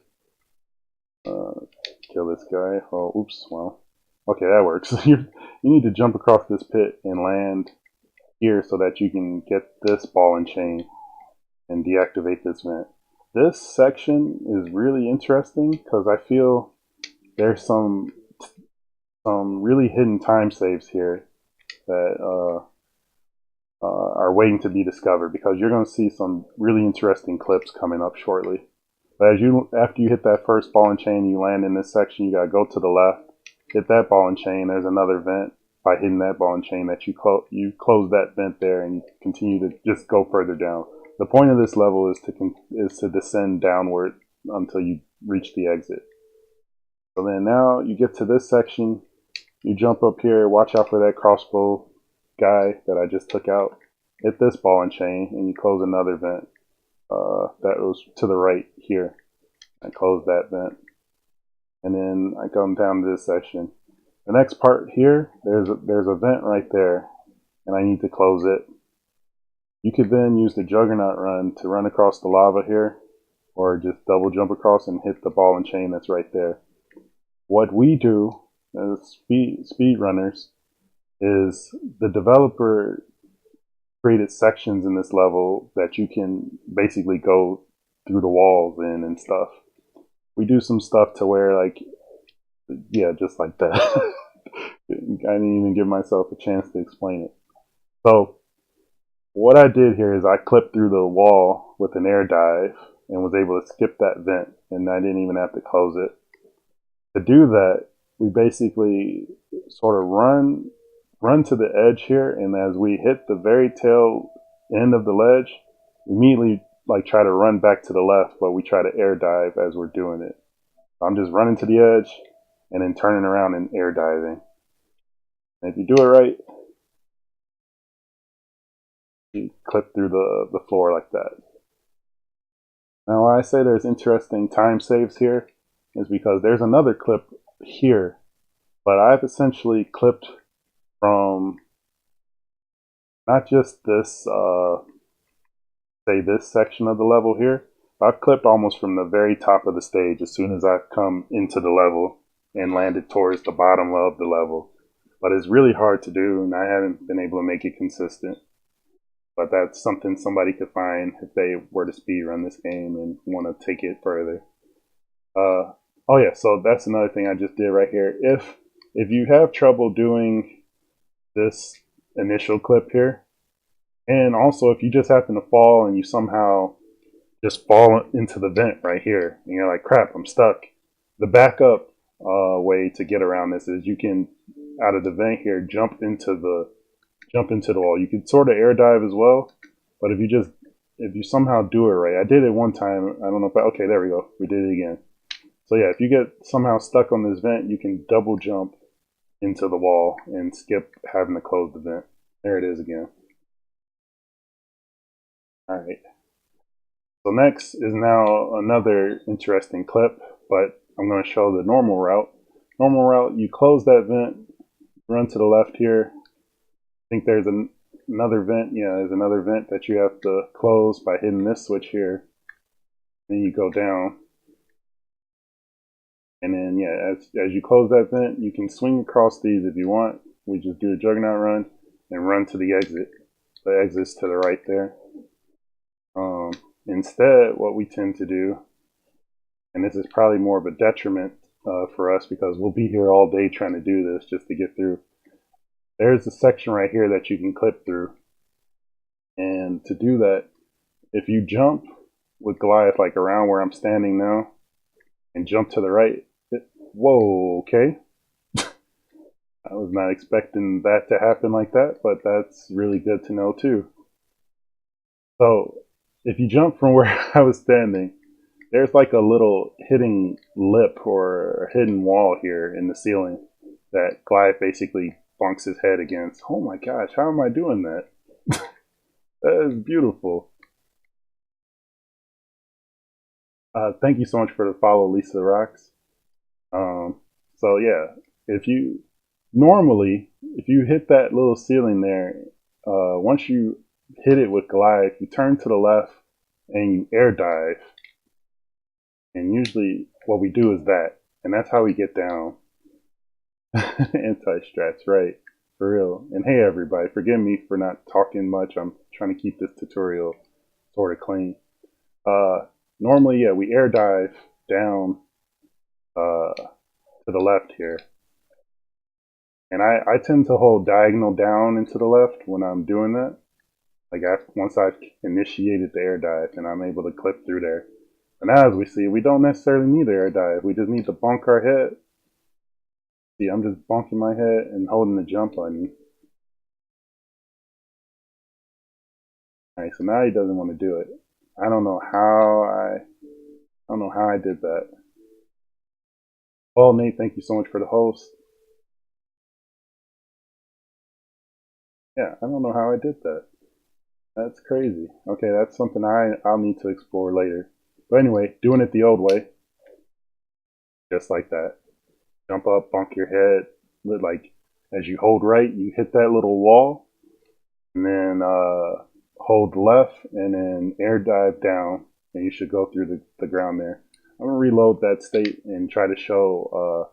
Speaker 1: Kill this guy. Oh, oops, well. Okay, that works. You need to jump across this pit and land here so that you can get this ball and chain and deactivate this vent. This section is really interesting because I feel there's some really hidden time saves here that are waiting to be discovered, because you're going to see some really interesting clips coming up shortly. But after you hit that first ball and chain, you land in this section. You got to go to the left, hit that ball and chain. There's another vent. By hitting that ball and chain, that you close that vent there, and you continue to just go further down. The point of this level is to descend downward until you reach the exit. So then now you get to this section. You jump up here. Watch out for that crossbow guy that I just took out. Hit this ball and chain, and you close another vent that was to the right here. I close that vent, and then I come down to this section. The next part here, there's a vent right there, and I need to close it. You could then use the Juggernaut run to run across the lava here, or just double jump across and hit the ball and chain that's right there. What we do as speedrunners is the developer created sections in this level that you can basically go through the walls in and stuff. We do some stuff to where, like, yeah, just like that. I didn't even give myself a chance to explain it. So what I did here is I clipped through the wall with an air dive and was able to skip that vent, and I didn't even have to close it. To do that, we basically sort of run to the edge here, and as we hit the very tail end of the ledge, immediately like try to run back to the left, but we try to air dive as we're doing it. So I'm just running to the edge and then turning around and air diving. And if you do it right, you clip through the floor like that. Now, why I say there's interesting time saves here is because there's another clip here, but I've essentially clipped from not just this, say this section of the level here. I've clipped almost from the very top of the stage as soon as I've come into the level and landed towards the bottom of the level. But it's really hard to do, and I haven't been able to make it consistent. But that's something somebody could find if they were to speedrun this game and want to take it further. Oh yeah, so that's another thing I just did right here. If you have trouble doing this initial clip here, and also if you just happen to fall and you somehow just fall into the vent right here, and you're like, crap, I'm stuck. The backup way to get around this is you can, out of the vent here, jump into the wall. You can sort of air dive as well, but if you somehow do it right, I did it one time. I don't know if okay, there we go. We did it again. So yeah, if you get somehow stuck on this vent, you can double jump into the wall and skip having to close the vent. There it is again. All right. So next is now another interesting clip, but I'm going to show the normal route. Normal route, you close that vent, run to the left here. I think there's another vent. Yeah, there's another vent that you have to close by hitting this switch here. Then you go down. And then, yeah, as you close that vent, you can swing across these if you want. We just do a Juggernaut run and run to the exit. The exit's to the right there. Instead, what we tend to do, and this is probably more of a detriment for us because we'll be here all day trying to do this just to get through. There's a section right here that you can clip through. And to do that, if you jump with Goliath like around where I'm standing now and jump to the right, whoa, okay. I was not expecting that to happen like that, but that's really good to know too. So if you jump from where I was standing, there's like a little hidden lip or a hidden wall here in the ceiling that Goliath basically bonks his head against. Oh my gosh, how am I doing that? That is beautiful. Thank you so much for the follow, Lisa Rocks. So yeah, if you hit that little ceiling there, once you hit it with Goliath, you turn to the left and you air dive. And usually what we do is that, and that's how we get down. Anti-strats, right. For real. And hey everybody, forgive me for not talking much. I'm trying to keep this tutorial sort of clean. Normally, yeah, we air dive down to the left here. And I tend to hold diagonal down and to the left when I'm doing that. Like once I've initiated the air dive and I'm able to clip through there. And now as we see, we don't necessarily need the air dive. We just need to bonk our head. See, I'm just bonking my head and holding the jump button. Alright, so now he doesn't want to do it. I don't know how I did that. Well, Nate, thank you so much for the host. Yeah, I don't know how I did that. That's crazy. Okay, that's something I'll need to explore later. But anyway, doing it the old way, just like that. Jump up, bump your head. Like as you hold right, you hit that little wall, and then hold left, and then air dive down, and you should go through the ground there. I'm gonna reload that state and try to show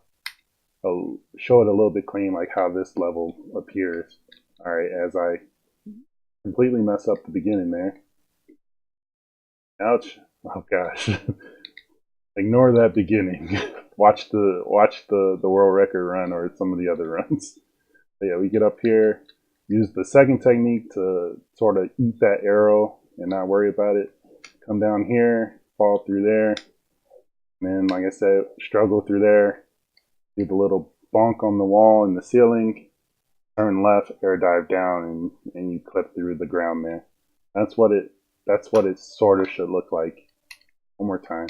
Speaker 1: show it a little bit clean, like how this level appears. All right, as I completely mess up the beginning there. Ouch! Oh gosh. Ignore that beginning. watch the world record run or some of the other runs. But yeah, we get up here, use the second technique to sort of eat that arrow and not worry about it. Come down here, fall through there, and then like I said, struggle through there. Do the little bonk on the wall and the ceiling. Turn left, air dive down, and you clip through the ground there. That's what it sort of should look like. One more time.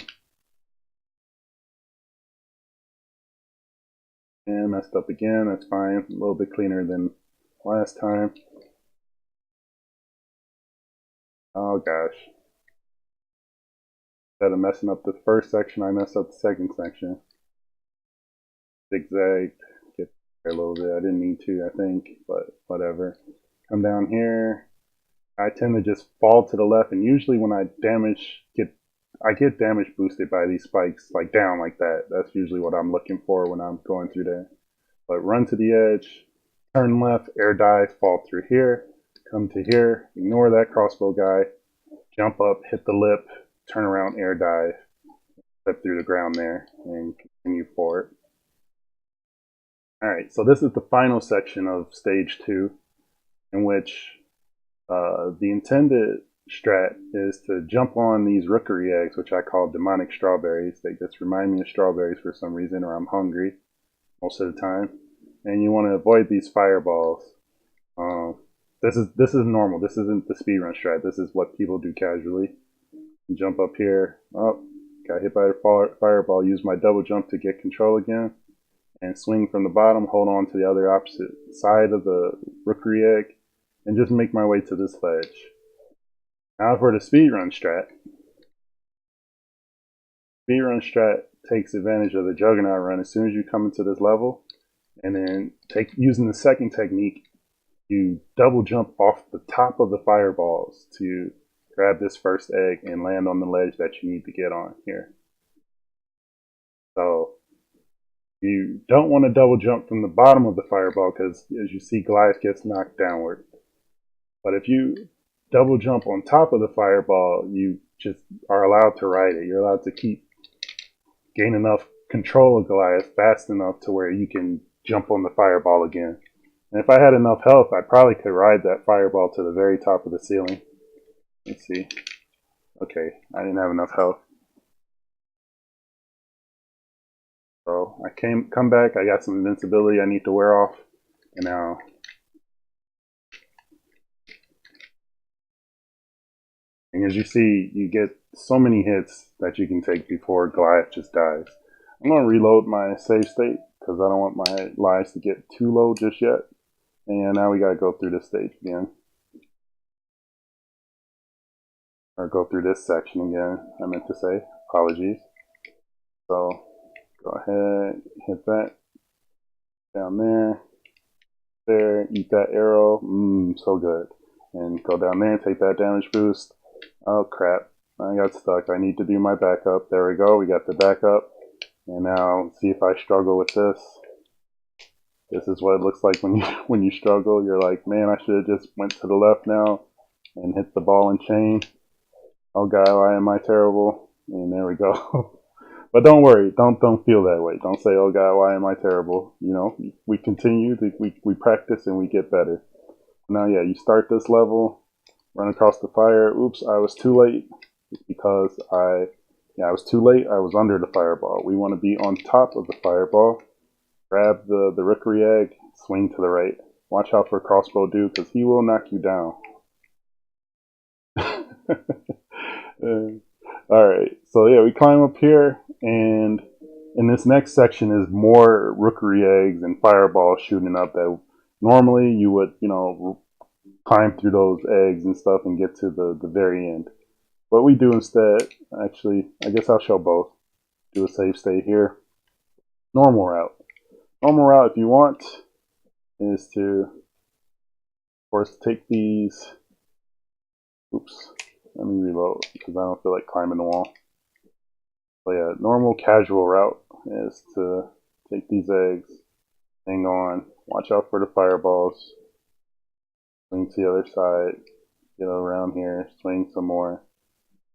Speaker 1: And messed up again, that's fine. A little bit cleaner than last time. Oh gosh. Instead of messing up the first section, I messed up the second section. Zigzag, get there a little bit. I didn't need to, I think, but whatever. Come down here. I tend to just fall to the left, and usually when I get damage boosted by these spikes, like down like that. That's usually what I'm looking for when I'm going through there. But run to the edge, turn left, air dive, fall through here, come to here, ignore that crossbow guy, jump up, hit the lip, turn around, air dive, step through the ground there, and continue forward. Alright, so this is the final section of stage 2, in which the intended strat is to jump on these rookery eggs, which I call demonic strawberries. They just remind me of strawberries for some reason, or I'm hungry most of the time. And you want to avoid these fireballs. This is normal. This isn't the speedrun strat. This is what people do casually. You jump up here. Oh, got hit by a fireball. Use my double jump to get control again. And swing from the bottom. Hold on to the other opposite side of the rookery egg. And just make my way to this ledge. Now for the speedrun strat. Speedrun strat takes advantage of the juggernaut run as soon as you come into this level. And then using the second technique, you double jump off the top of the fireballs to grab this first egg and land on the ledge that you need to get on here. So you don't want to double jump from the bottom of the fireball because as you see, Goliath gets knocked downward. But if you double jump on top of the fireball, you just are allowed to ride it. You're allowed to gain enough control of Goliath fast enough to where you can jump on the fireball again. And if I had enough health, I probably could ride that fireball to the very top of the ceiling. Let's see. Okay, I didn't have enough health. So I come back, I got some invincibility I need to wear off, and now and as you see, you get so many hits that you can take before Goliath just dies. I'm going to reload my save state because I don't want my lives to get too low just yet. And now we got to go through this stage again. Or go through this section again, I meant to say. Apologies. So, go ahead, hit that. Down there. There, eat that arrow. So good. And go down there, take that damage boost. Oh crap, I got stuck. I need to do my backup. There we go, we got the backup. And now, see if I struggle with this. This is what it looks like when you when you struggle. You're like, man, I should have just went to the left now and hit the ball and chain. Oh God, why am I terrible? And there we go. But don't worry, don't feel that way. Don't say, oh God, why am I terrible? You know, we continue, we practice and we get better. Now, yeah, you start this level, run across the fire. Oops, I was too late. It's because I was too late. I was under the fireball. We want to be on top of the fireball. Grab the rookery egg, swing to the right. Watch out for crossbow dude, because he will knock you down. Alright, so yeah, we climb up here, and in this next section is more rookery eggs and fireballs shooting up that normally you would, you know, climb through those eggs and stuff and get to the very end. What we do instead, actually, I guess I'll show both. Do a save state here. Normal route. Normal route, if you want, is to, of course, take these. Oops, let me reload because I don't feel like climbing the wall. So yeah, normal casual route is to take these eggs, hang on, watch out for the fireballs, swing to the other side, get around here, swing some more,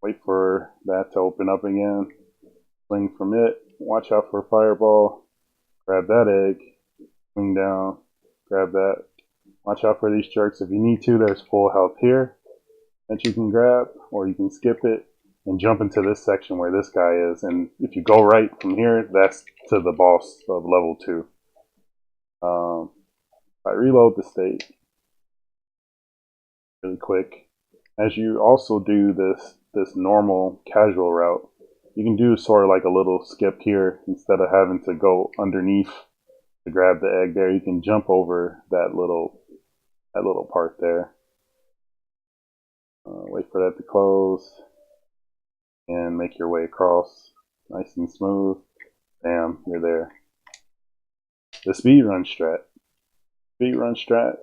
Speaker 1: wait for that to open up again, swing from it, watch out for a fireball, grab that egg, swing down, grab that, watch out for these jerks. If you need to, there's full health here that you can grab, or you can skip it and jump into this section where this guy is, and if you go right from here, that's to the boss of level 2. I reload the state really quick. As you also do this normal casual route, you can do sort of like a little skip here. Instead of having to go underneath to grab the egg there, you can jump over that little part there. Wait for that to close and make your way across nice and smooth. Bam, you're there. The speedrun strat. Speedrun strat,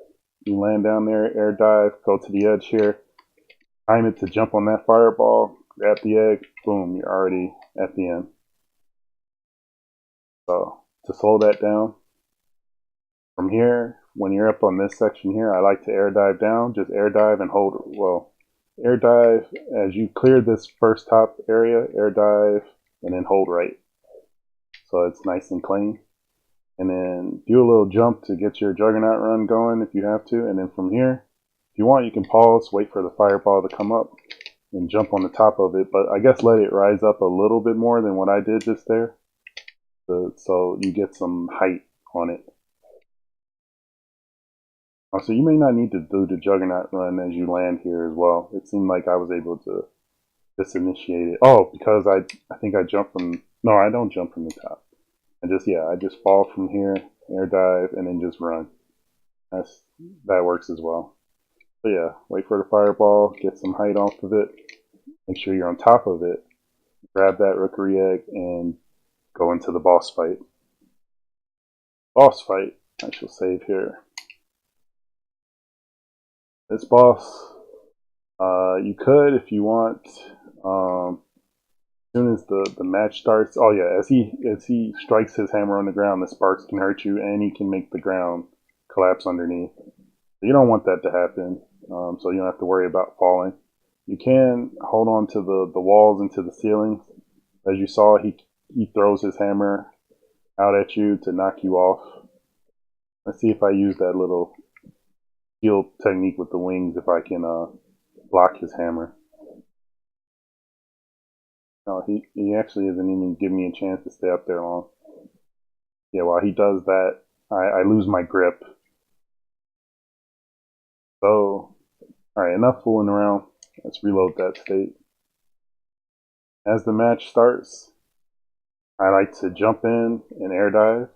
Speaker 1: you land down there, air dive, go to the edge here, time it to jump on that fireball, grab the egg, boom, you're already at the end. So to slow that down, from here, when you're up on this section here, I like to air dive down, just air dive and hold, well, air dive as you clear this first top area, air dive and then hold right. So it's nice and clean. And then do a little jump to get your juggernaut run going if you have to. And then from here, if you want, you can pause, wait for the fireball to come up and jump on the top of it. But I guess let it rise up a little bit more than what I did just there. So you get some height on it. So you may not need to do the juggernaut run as you land here as well. It seemed like I was able to just initiate it. Oh, because I think I jumped from, no, I don't jump from the top. I just fall from here, air dive, and then just run. That works as well. So yeah, wait for the fireball, get some height off of it, make sure you're on top of it, grab that rookery egg, and go into the boss fight. Boss fight, I shall save here. This boss, you could, if you want, as soon as the match starts, oh yeah, as he strikes his hammer on the ground, the sparks can hurt you, and he can make the ground collapse underneath. You don't want that to happen, so you don't have to worry about falling. You can hold on to the walls and to the ceilings. As you saw, he throws his hammer out at you to knock you off. Let's see if I use that little shield technique with the wings, if I can block his hammer. No, he actually isn't even giving me a chance to stay up there long. Yeah, while he does that, I lose my grip. So, alright, enough fooling around. Let's reload that state. As the match starts, I like to jump in and air dive.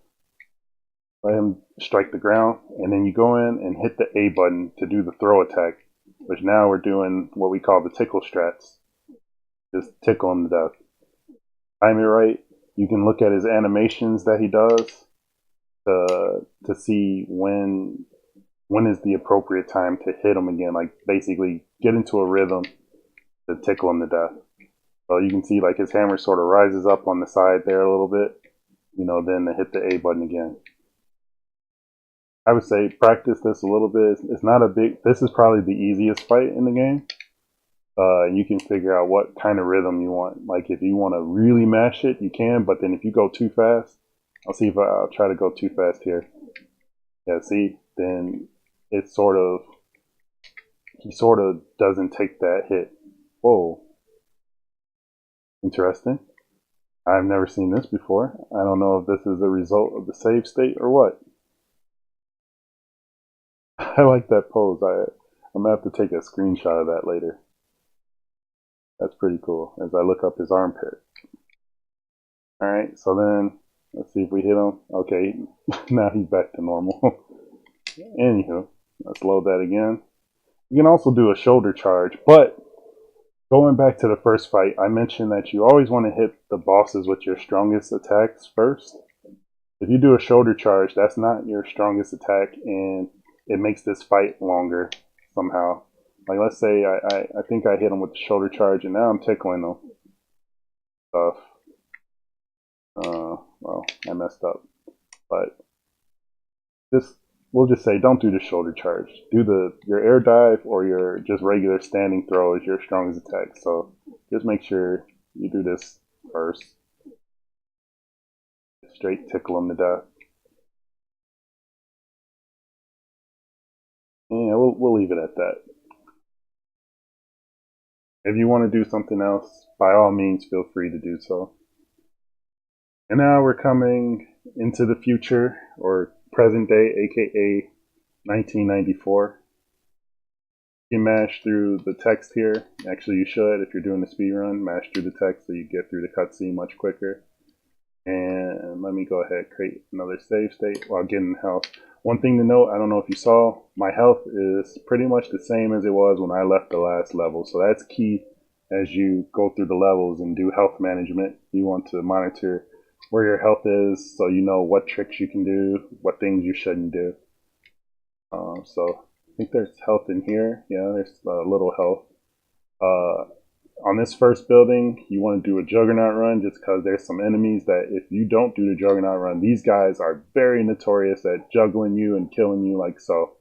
Speaker 1: Let him strike the ground, and then you go in and hit the A button to do the throw attack, which now we're doing what we call the tickle strats. Just tickle him to death. Time it right. You can look at his animations that he does to see when is the appropriate time to hit him again. Like basically get into a rhythm to tickle him to death. So you can see like his hammer sort of rises up on the side there a little bit, you know, then to hit the A button again. I would say practice this a little bit. It's not a big. This is probably the easiest fight in the game. You can figure out what kind of rhythm you want. Like if you want to really mash it, you can. But then if you go too fast, I'll see if I'll try to go too fast here. Yeah, see, then it's sort of he sort of doesn't take that hit. Whoa, interesting. I've never seen this before. I don't know if this is a result of the save state or what. I like that pose. I'm gonna have to take a screenshot of that later. That's pretty cool. As I look up his armpit. All right, so then let's see if we hit him. Okay, now he's back to normal. Anywho, let's load that again. You can also do a shoulder charge, but going back to the first fight, I mentioned that you always want to hit the bosses with your strongest attacks first. If you do a shoulder charge, that's not your strongest attack, and it makes this fight longer somehow. Like let's say I think I hit him with the shoulder charge, and now I'm tickling him. Stuff. Well, I messed up, but just we'll just say don't do the shoulder charge. Do your air dive or your just regular standing throw is your strongest attack. So just make sure you do this first. Straight tickle him to death. Yeah, we'll leave it at that. If you want to do something else, by all means, feel free to do so. And now we're coming into the future, or present day, aka 1994. You mash through the text here. Actually, you should, if you're doing a speedrun, mash through the text so you get through the cutscene much quicker. And let me go ahead and create another save state while getting health. One thing to note, I don't know if you saw, my health is pretty much the same as it was when I left the last level. So that's key as you go through the levels and do health management. You want to monitor where your health is so you know what tricks you can do, what things you shouldn't do. So I think there's health in here. Yeah, there's a little health. On this first building, you want to do a Juggernaut run just because there's some enemies that if you don't do the Juggernaut run, these guys are very notorious at juggling you and killing you like so.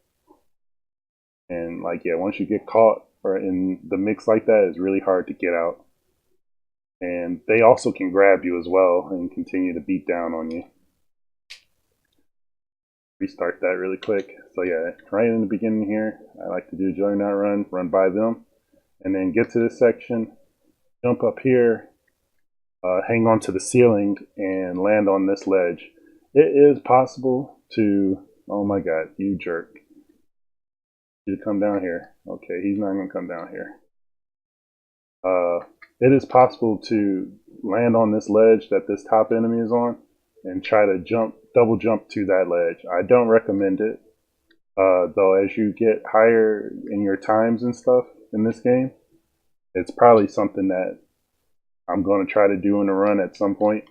Speaker 1: And like, yeah, once you get caught or in the mix like that, it's really hard to get out. And they also can grab you as well and continue to beat down on you. Restart that really quick. So yeah, right in the beginning here, I like to do a Juggernaut run by them. And then get to this section, jump up here, hang on to the ceiling, and land on this ledge. It is possible to, oh my god, you jerk. You to come down here. Okay, he's not going to come down here. It is possible to land on this ledge that this top enemy is on and try to double jump to that ledge. I don't recommend it, though as you get higher in your times and stuff in this game, it's probably something that I'm going to try to do in a run at some point.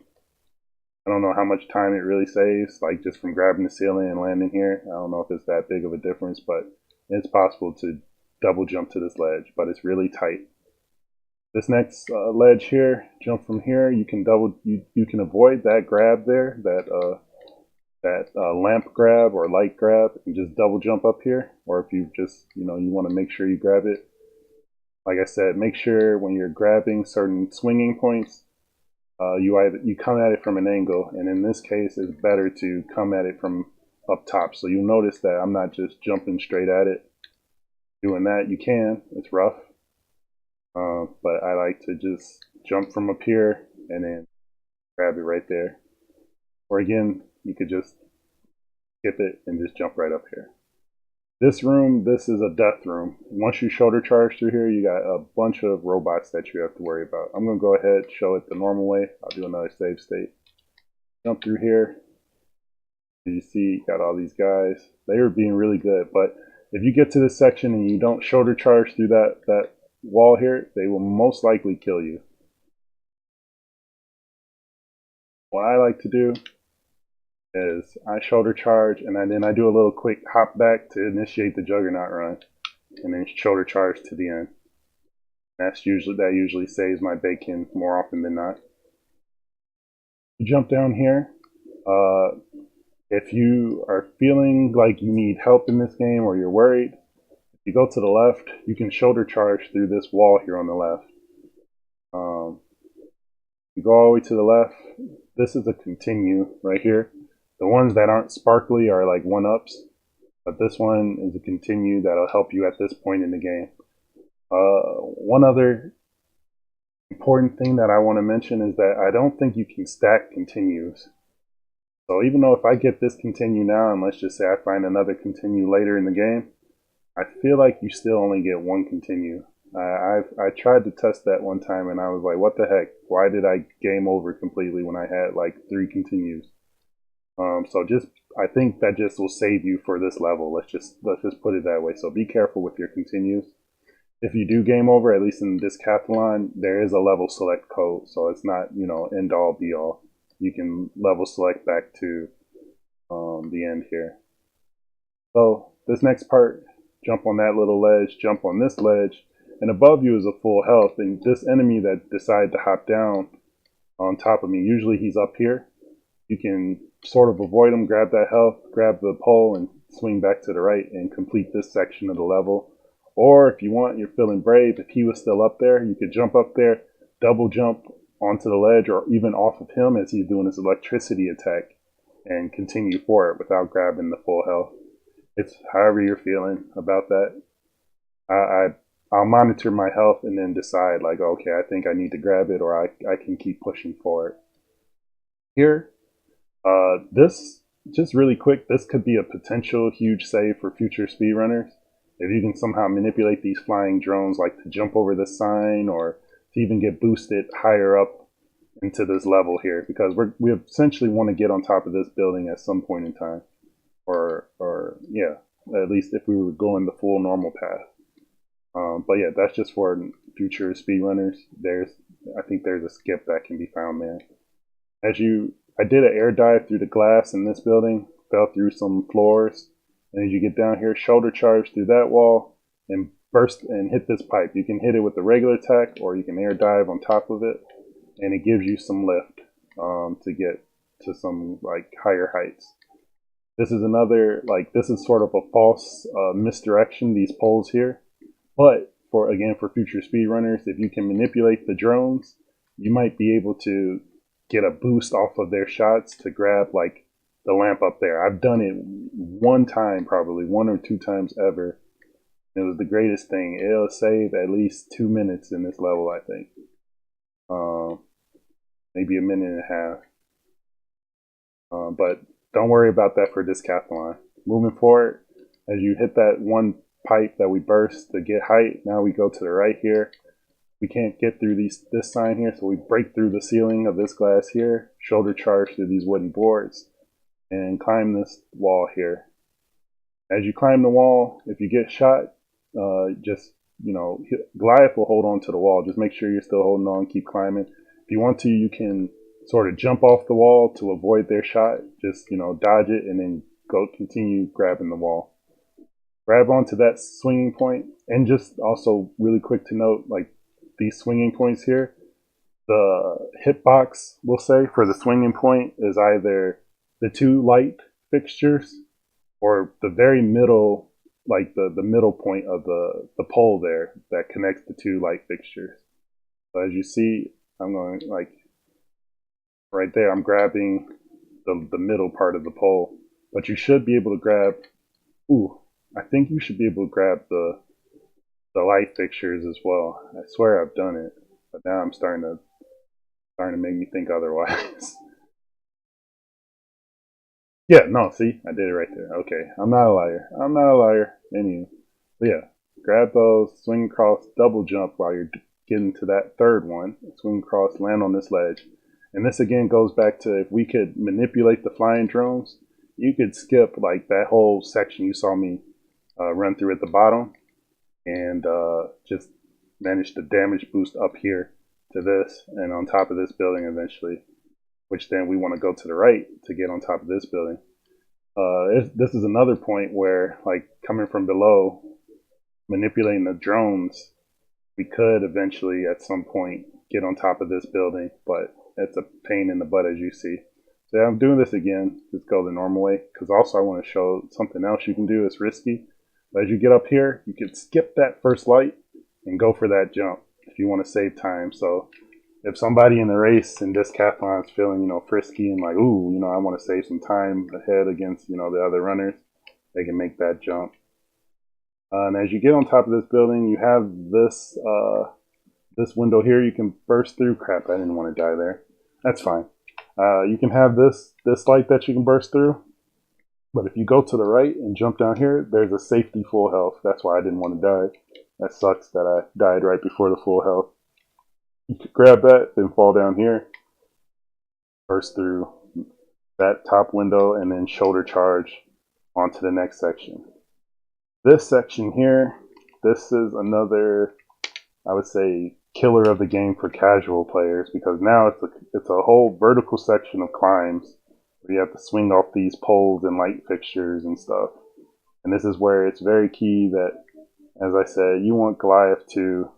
Speaker 1: I don't know how much time it really saves, like just from grabbing the ceiling and landing here. I don't know if it's that big of a difference, but it's possible to double jump to this ledge, but it's really tight. This next ledge here, jump from here. You can you can avoid that grab there, that lamp grab or light grab, and just double jump up here. Or if you just you want to make sure you grab it. Like I said, make sure when you're grabbing certain swinging points, you come at it from an angle, and in this case, it's better to come at it from up top. So you'll notice that I'm not just jumping straight at it. Doing that, you can. It's rough. But I like to just jump from up here and then grab it right there. Or again, you could just skip it and just jump right up here. This room, this is a death room. Once you shoulder charge through here, you got a bunch of robots that you have to worry about. I'm going to go ahead and show it the normal way. I'll do another save state. Jump through here. As you see, you got all these guys. They are being really good, but if you get to this section and you don't shoulder charge through that wall here, they will most likely kill you. What I like to do is I shoulder charge and then I do a little quick hop back to initiate the Juggernaut run, and then shoulder charge to the end. That usually saves my bacon more often than not. You jump down here. If you are feeling like you need help in this game or you're worried, if you go to the left, you can shoulder charge through this wall here on the left. You go all the way to the left. This is a continue right here. The ones that aren't sparkly are like 1-ups, but this one is a continue that'll help you at this point in the game. One other important thing that I want to mention is that I don't think you can stack continues. So even though if I get this continue now, and let's just say I find another continue later in the game, I feel like you still only get one continue. I tried to test that one time and I was like, what the heck? Why did I game over completely when I had like 3 continues? So just I think that just will save you for this level. Let's just put it that way. So be careful with your continues. If you do game over, at least in this Decathlon, there is a level select code, so it's not end all be all. You can level select back to the end here. So this next part, jump on that little ledge, jump on this ledge, and above you is a full health. And this enemy that decided to hop down on top of me, usually he's up here. You can sort of avoid him, grab that health, grab the pole, and swing back to the right and complete this section of the level. Or if you want, you're feeling brave, if he was still up there, you could jump up there, double jump onto the ledge or even off of him as he's doing his electricity attack and continue for it without grabbing the full health. It's however you're feeling about that. I'll monitor my health and then decide like, okay, I think I need to grab it or I can keep pushing for it. Here, this, just really quick, this could be a potential huge save for future speedrunners. If you can somehow manipulate these flying drones like to jump over the sign or to even get boosted higher up into this level here, because we essentially want to get on top of this building at some point in time. Or yeah, at least if we were going the full normal path. But yeah, that's just for future speedrunners. I think there's a skip that can be found there. I did an air dive through the glass in this building, fell through some floors, and as you get down here, shoulder charge through that wall and burst and hit this pipe. You can hit it with the regular attack, or you can air dive on top of it, and it gives you some lift to get to some like higher heights. This is another, like, this is sort of a false misdirection, these poles here. But for future speedrunners, if you can manipulate the drones, you might be able to get a boost off of their shots to grab like the lamp up there. I've done it one time, probably 1 or 2 times ever. It was the greatest thing. It'll save at least 2 minutes in this level, I think. Maybe a minute and a half. But don't worry about that for this Decathlon. Moving forward, as you hit that one pipe that we burst to get height, now we go to the right here. We can't get through this sign here, so we break through the ceiling of this glass here, shoulder charge through these wooden boards, and climb this wall here. As you climb the wall, if you get shot, just, Goliath will hold on to the wall. Just make sure you're still holding on, keep climbing. If you want to, you can sort of jump off the wall to avoid their shot. Just, dodge it and then continue grabbing the wall. Grab onto that swinging point. And just also really quick to note, like these swinging points here, the hitbox, we'll say, for the swinging point is either the 2 light fixtures or the very middle, like the middle point of the pole there that connects the 2 light fixtures. So as you see, I'm going like right there, I'm grabbing the middle part of the pole. But you should be able to grab, I think you should be able to grab the light fixtures as well. I swear I've done it, but now I'm starting to make me think otherwise. Yeah, no, see, I did it right there. Okay, I'm not a liar. Anyway, but yeah, grab those, swing across, double jump while you're getting to that third one. Swing across, land on this ledge. And this again goes back to, if we could manipulate the flying drones, you could skip like that whole section you saw me run through at the bottom and just manage to damage boost up here to this and on top of this building eventually, which then we want to go to the right to get on top of this building. This is another point where, like, coming from below, manipulating the drones, we could eventually at some point get on top of this building, but it's a pain in the butt, as you see. So yeah, I'm doing this again. Just go the normal way. Because also I want to show something else you can do. It's risky. But as you get up here, you can skip that first light and go for that jump if you want to save time. So if somebody in the race in this decathlon is feeling, frisky and like, ooh, I want to save some time ahead against, the other runners, they can make that jump. And as you get on top of this building, you have this window here you can burst through. Crap, I didn't want to die there. That's fine. You can have this light that you can burst through. But if you go to the right and jump down here, there's a safety full health. That's why I didn't want to die. That sucks that I died right before the full health. You could grab that, then fall down here, burst through that top window, and then shoulder charge onto the next section. This section here, this is another, I would say, killer of the game for casual players, because now it's a whole vertical section of climbs where you have to swing off these poles and light fixtures and stuff. And this is where it's very key that, as I said, you want Goliath to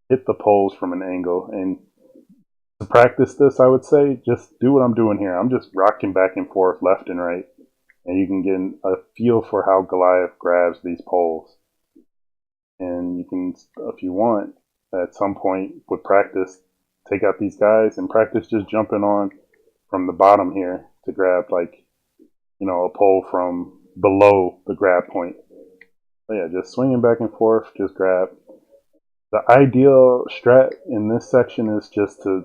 Speaker 1: hit the poles from an angle. And to practice this, I would say, just do what I'm doing here. I'm just rocking back and forth left and right. And you can get a feel for how Goliath grabs these poles. And you can, if you want, at some point with practice, take out these guys and practice just jumping on from the bottom here to grab, like, a pole from below the grab point. So yeah, just swinging back and forth, just grab. The ideal strat in this section is just to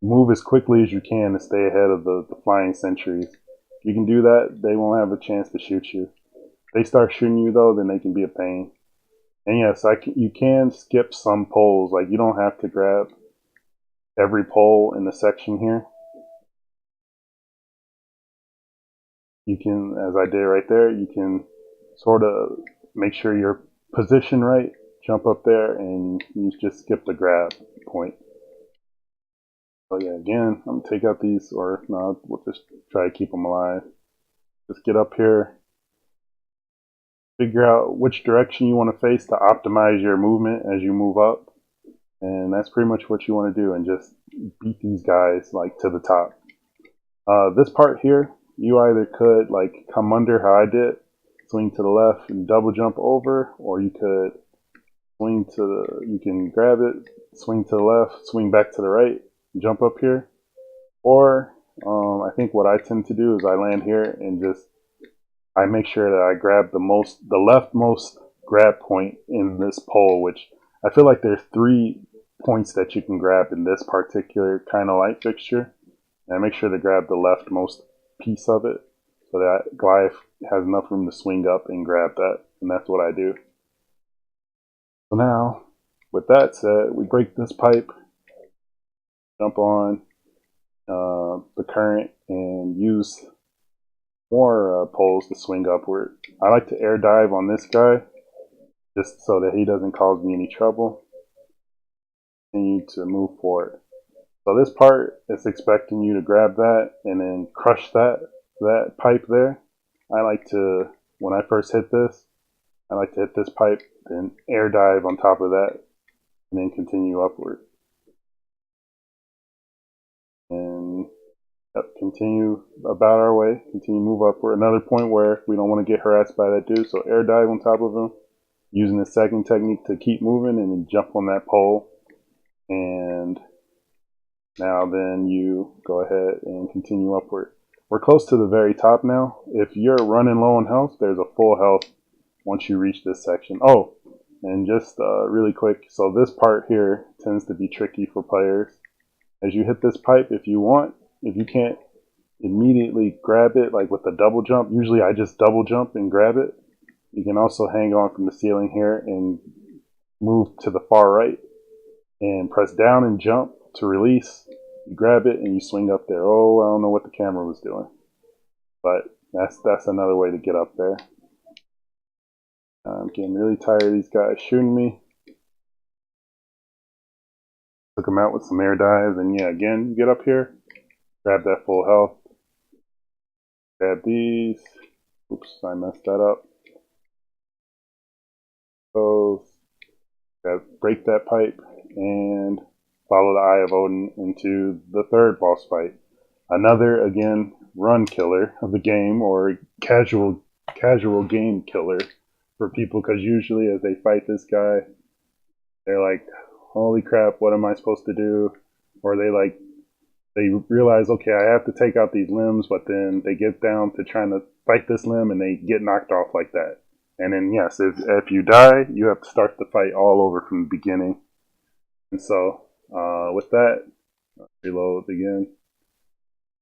Speaker 1: move as quickly as you can to stay ahead of the flying sentries. If you can do that, they won't have a chance to shoot you. If they start shooting you though, then they can be a pain. And yes, you can skip some poles. Like, you don't have to grab every pole in the section here. You can, as I did right there, you can sort of make sure you're positioned right, jump up there, and you just skip the grab point. So yeah, again, I'm going to take out these, or no, we'll just try to keep them alive. Just get up here, figure out which direction you want to face to optimize your movement as you move up. And that's pretty much what you want to do, and just beat these guys like to the top. This part here, you either could like come under how I did, swing to the left and double jump over, or you could you can grab it, swing to the left, swing back to the right, jump up here. Or I think what I tend to do is I land here and I make sure that I grab the leftmost grab point in this pole, which I feel like there's 3 points that you can grab in this particular kind of light fixture. And I make sure to grab the leftmost piece of it so that Goliath has enough room to swing up and grab that. And that's what I do. So now, with that said, we break this pipe, jump on the current, and use more poles to swing upward. I like to air dive on this guy just so that he doesn't cause me any trouble. Continue to move forward. So this part is expecting you to grab that and then crush that pipe there. I like to, when I first hit this, I like to hit this pipe, then air dive on top of that, and then continue upward. And continue about our way, continue move upward. Another point where we don't want to get harassed by that dude, so air dive on top of him, using the second technique to keep moving, and then jump on that pole. And now then you go ahead and continue upward. We're close to the very top now. If you're running low on health, there's a full health once you reach this section. Oh, and just really quick, so this part here tends to be tricky for players. As you hit this pipe, if you can't immediately grab it, like with a double jump, usually I just double jump and grab it. You can also hang on from the ceiling here and move to the far right and press down and jump to release. You grab it and you swing up there. Oh, I don't know what the camera was doing, but that's another way to get up there. I'm getting really tired of these guys shooting me. Took them out with some air dives, and yeah, again, you get up here, grab that full health, grab these. Oops, I messed that up. So, break that pipe and follow the Eye of Odin into the third boss fight. Another, again, run killer of the game, or casual game killer for people, because usually as they fight this guy, they're like, holy crap, what am I supposed to do? Or they realize, okay, I have to take out these limbs, but then they get down to trying to fight this limb and they get knocked off like that. And then, yes, if you die, you have to start the fight all over from the beginning. And so, with that, reload again.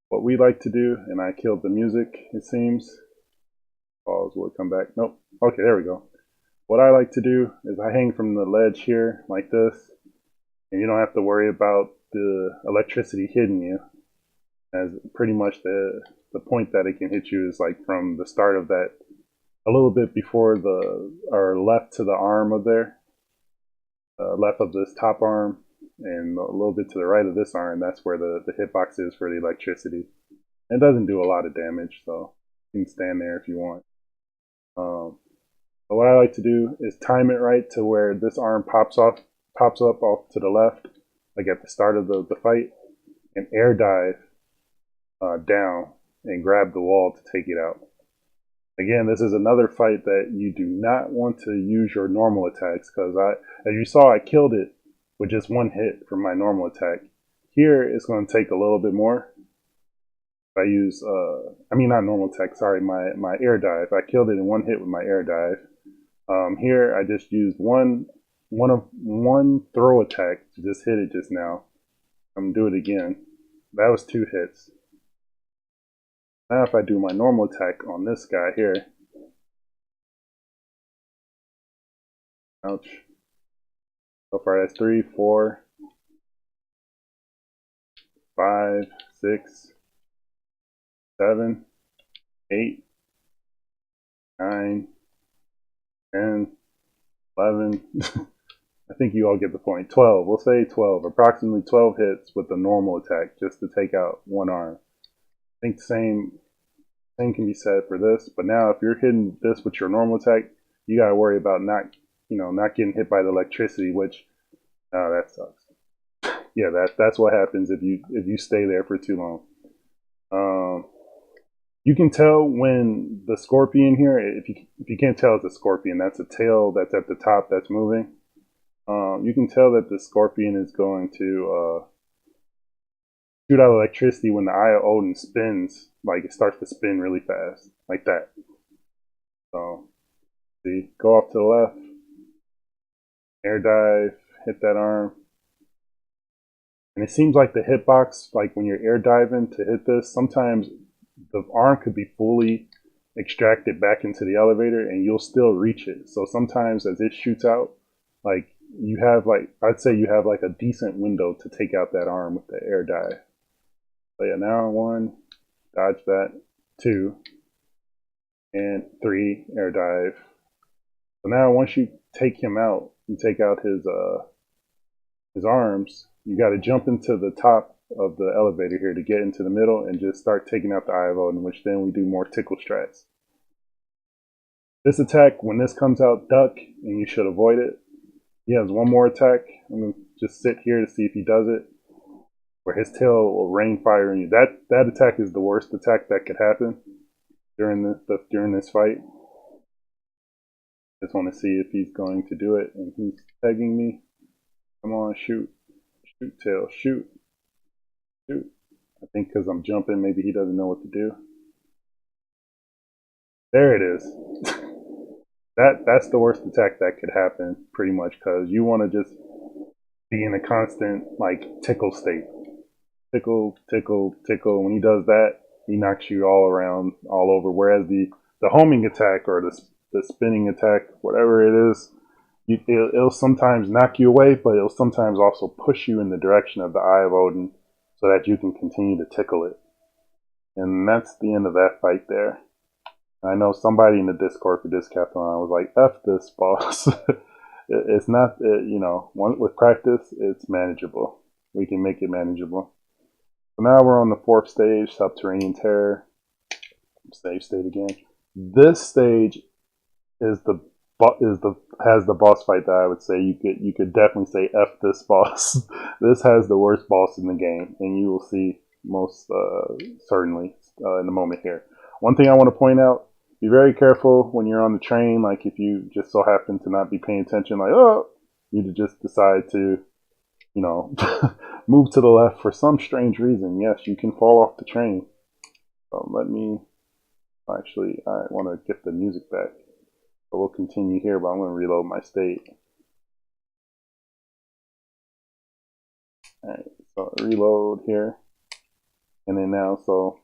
Speaker 1: What we like to do, and I killed the music, it seems. Pause, will it come back? Nope. Okay, there we go. What I like to do is I hang from the ledge here like this, and you don't have to worry about the electricity hitting you, as pretty much the point that it can hit you is like from the start of that, a little bit before or left to the arm of there, left of this top arm, and a little bit to the right of this arm. That's where the hitbox is for the electricity. It doesn't do a lot of damage, so you can stand there if you want. But what I like to do is time it right to where this arm pops up off to the left, like at the start of the fight, and air dive down and grab the wall to take it out. Again, this is another fight that you do not want to use your normal attacks, because as you saw, I killed it with just one hit from my normal attack. Here, it's going to take a little bit more. I use, not normal attack, sorry, my air dive. I killed it in one hit with my air dive. Here, I just used one throw attack to just hit it just now. I'm going to do it again. That was 2 hits. Now if I do my normal attack on this guy here. Ouch. So far that's 3, 4, 5, 6, 7, 8, 9, 10, 11. I think you all get the point. 12. We'll say 12. Approximately 12 hits with the normal attack just to take out one arm. I think the same can be said for this. But now if you're hitting this with your normal attack, you got to worry about not getting hit by the electricity, which that sucks. Yeah, that's what happens if you stay there for too long. You can tell when the scorpion here, if you can't tell it's a scorpion, that's a tail that's at the top that's moving. You can tell that the scorpion is going to shoot out electricity when the Eye of Odin spins, like it starts to spin really fast, like that. So, see, go off to the left, air dive, hit that arm. And it seems like the hitbox, like when you're air diving to hit this, sometimes the arm could be fully extracted back into the elevator and you'll still reach it. So sometimes as it shoots out, like you have I'd say you have like a decent window to take out that arm with the air dive. So yeah, now 1, dodge that, 2, and 3, air dive. So now once you take him out, you take out his arms, you got to jump into the top of the elevator here to get into the middle and just start taking out the Eye of Odin, which then we do more tickle strats. This attack, when this comes out, duck, and you should avoid it. He has one more attack. I'm going to just sit here to see if he does it, where his tail will rain fire on you. That attack is the worst attack that could happen during this fight. Just want to see if he's going to do it, and he's tagging me. Come on, shoot. Shoot, tail, shoot. Shoot. I think because I'm jumping, maybe he doesn't know what to do. There it is. That's the worst attack that could happen, pretty much, because you want to just be in a constant, like, tickle state. Tickle, tickle, tickle. When he does that, he knocks you all around, all over. Whereas the homing attack or the spinning attack, whatever it is, it'll sometimes knock you away, but it'll sometimes also push you in the direction of the Eye of Odin so that you can continue to tickle it. And that's the end of that fight there. I know somebody in the Discord for Discathlon was like, F this boss. It's not, with practice, it's manageable. We can make it manageable. So now we're on the 4th stage, Subterranean Terror. Save state again. This stage has the boss fight that I would say you could definitely say F this boss. This has the worst boss in the game, and you will see certainly in the moment here. One thing I want to point out: be very careful when you're on the train. Like if you just so happen to not be paying attention, like you to just decide to, move to the left for some strange reason. Yes, you can fall off the train. So let me actually, I want to get the music back. So we'll continue here, but I'm going to reload my state. All right, so reload here, and then now, so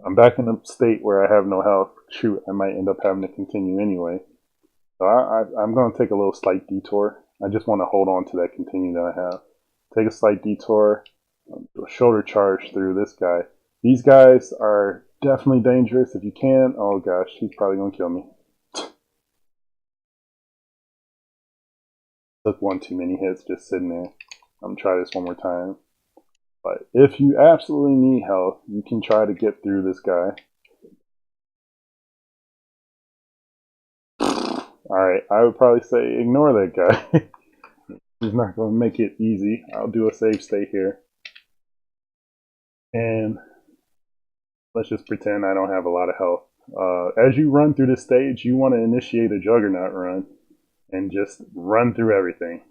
Speaker 1: I'm back in a state where I have no health. Shoot, I might end up having to continue anyway. So I'm going to take a little slight detour. I just want to hold on to that continue that I have. Take a slight detour, do a shoulder charge through this guy. These guys are definitely dangerous. If you can, oh gosh, he's probably going to kill me. Took one too many hits just sitting there. I'm going to try this one more time. But if you absolutely need health, you can try to get through this guy. Alright, I would probably say ignore that guy. He's not going to make it easy. I'll do a save state here. And let's just pretend I don't have a lot of health. As you run through this stage, you want to initiate a Juggernaut run and just run through everything.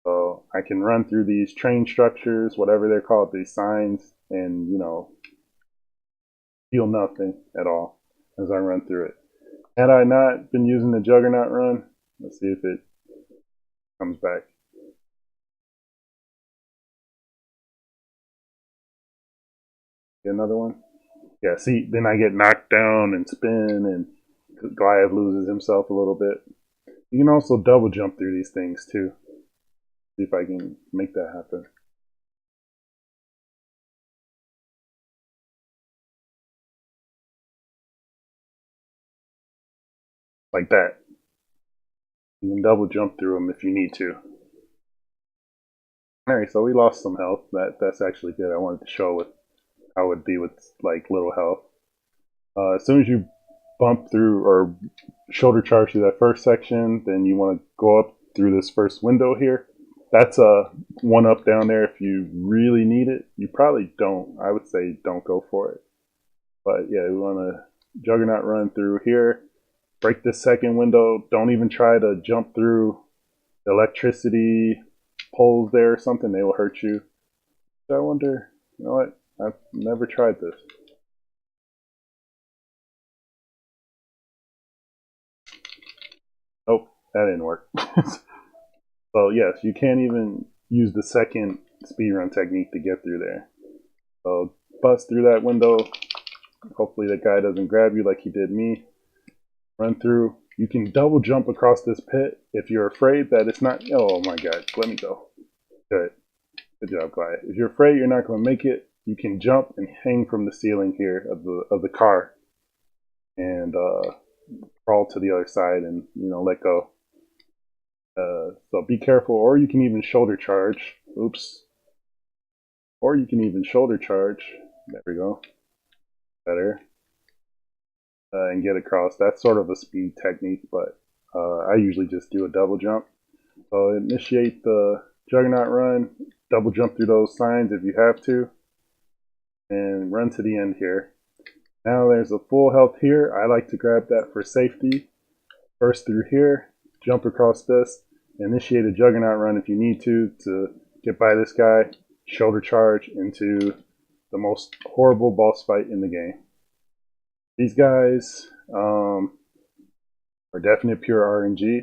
Speaker 1: So I can run through these train structures, whatever they're called, these signs, and, feel nothing at all as I run through it. Had I not been using the Juggernaut run, let's see if it comes back. Get another one? Yeah, see, then I get knocked down and spin, and Goliath loses himself a little bit. You can also double jump through these things too. See if I can make that happen. Like that. You can double jump through them if you need to. Alright, so we lost some health. That's actually good. I wanted to show how it would be with like little health. As soon as you bump through or shoulder charge through that first section, then you want to go up through this first window here. That's a one up down there if you really need it. You probably don't. I would say don't go for it. But yeah, we want to Juggernaut run through here. Break this second window. Don't even try to jump through the electricity poles there or something. They will hurt you. So I wonder, you know what? I've never tried this. Nope, that didn't work. So yes, you can't even use the second speedrun technique to get through there. So bust through that window. Hopefully that guy doesn't grab you like he did me. Run through. You can double jump across this pit if you're afraid that it's not. Oh my god, let me go. Good. Good job, Goliath. If you're afraid you're not going to make it, you can jump and hang from the ceiling here of the car and crawl to the other side and let go. So be careful, or you can even shoulder charge. Oops. Or you can even shoulder charge. There we go. Better. And get across. That's sort of a speed technique, but I usually just do a double jump. So initiate the Juggernaut run, double jump through those signs if you have to, and run to the end here. Now there's a full health here. I like to grab that for safety. Burst through here, jump across this, initiate a Juggernaut run if you need to get by this guy, shoulder charge into the most horrible boss fight in the game. These guys are definitely pure RNG,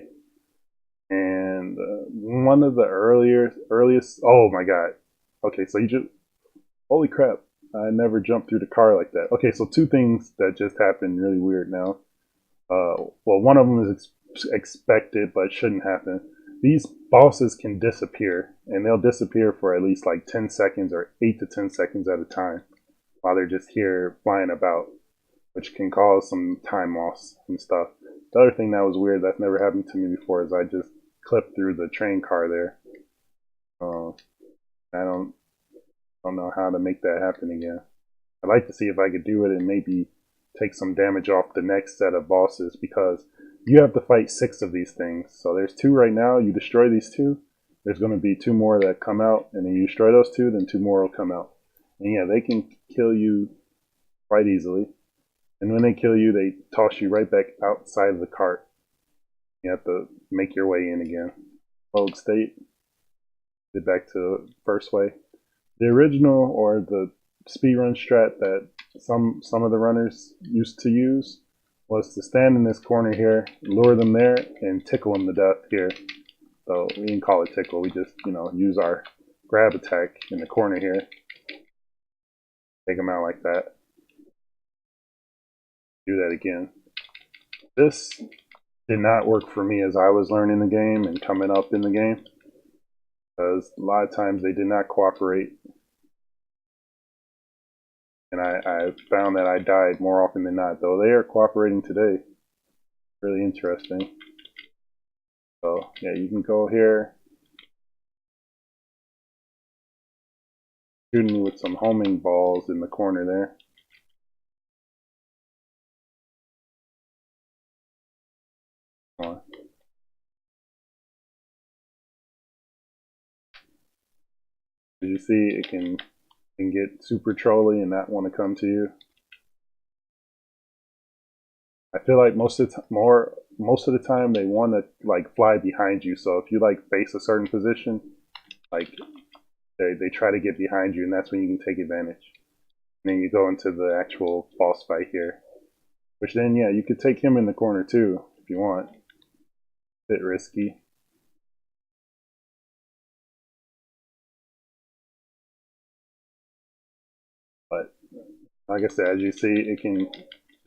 Speaker 1: and one of the earliest. Oh my god! Okay, so you just holy crap! I never jumped through the car like that. Okay, so two things that just happened really weird now. Well, one of them is expected, but shouldn't happen. These bosses can disappear, and they'll disappear for at least like 10 seconds or 8 to 10 seconds at a time while they're just here flying about, which can cause some time loss and stuff. The other thing that was weird that's never happened to me before is I just clipped through the train car there. I don't know how to make that happen again. I'd like to see if I could do it and maybe take some damage off the next set of bosses, because you have to fight 6 of these things. So there's 2 right now. You destroy these 2, there's going to be 2 more that come out, and then you destroy those 2, then 2 more will come out. And yeah, they can kill you quite easily. And when they kill you, they toss you right back outside of the cart. You have to make your way in again. Rogue state, get back to first way. The original or the speedrun strat that some of the runners used to use was to stand in this corner here, lure them there, and tickle them to death here. So we didn't call it tickle. We just, use our grab attack in the corner here. Take them out like that. Do that again. This did not work for me as I was learning the game and coming up in the game, because a lot of times they did not cooperate. And I found that I died more often than not, though they are cooperating today. Really interesting. So yeah, you can go here. Shooting me with some homing balls in the corner there. Come on. As you see, it can get super trolly and not want to come to you. I feel like most of the time they want to like fly behind you. So if you like face a certain position, like they try to get behind you, and that's when you can take advantage. And then you go into the actual boss fight here, which then yeah, you could take him in the corner too if you want. A bit risky. But like I said, as you see, it can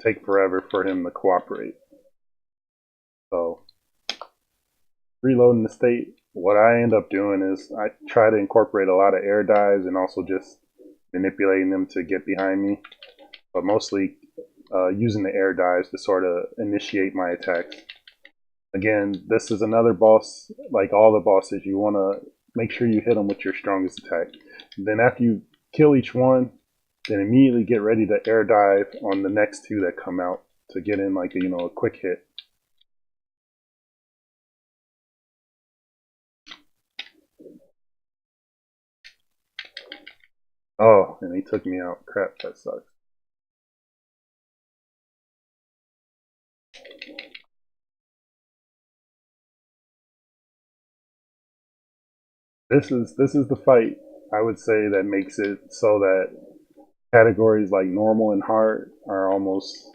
Speaker 1: take forever for him to cooperate. So reloading the state, what I end up doing is I try to incorporate a lot of air dives and also just manipulating them to get behind me, but mostly using the air dives to sort of initiate my attacks. Again, this is another boss, like all the bosses, you want to make sure you hit them with your strongest attack. Then after you kill each one, then immediately get ready to air dive on the next two that come out to get in like a quick hit. Oh, and he took me out. Crap, that sucks. This is the fight I would say that makes it so that categories like normal and hard are almost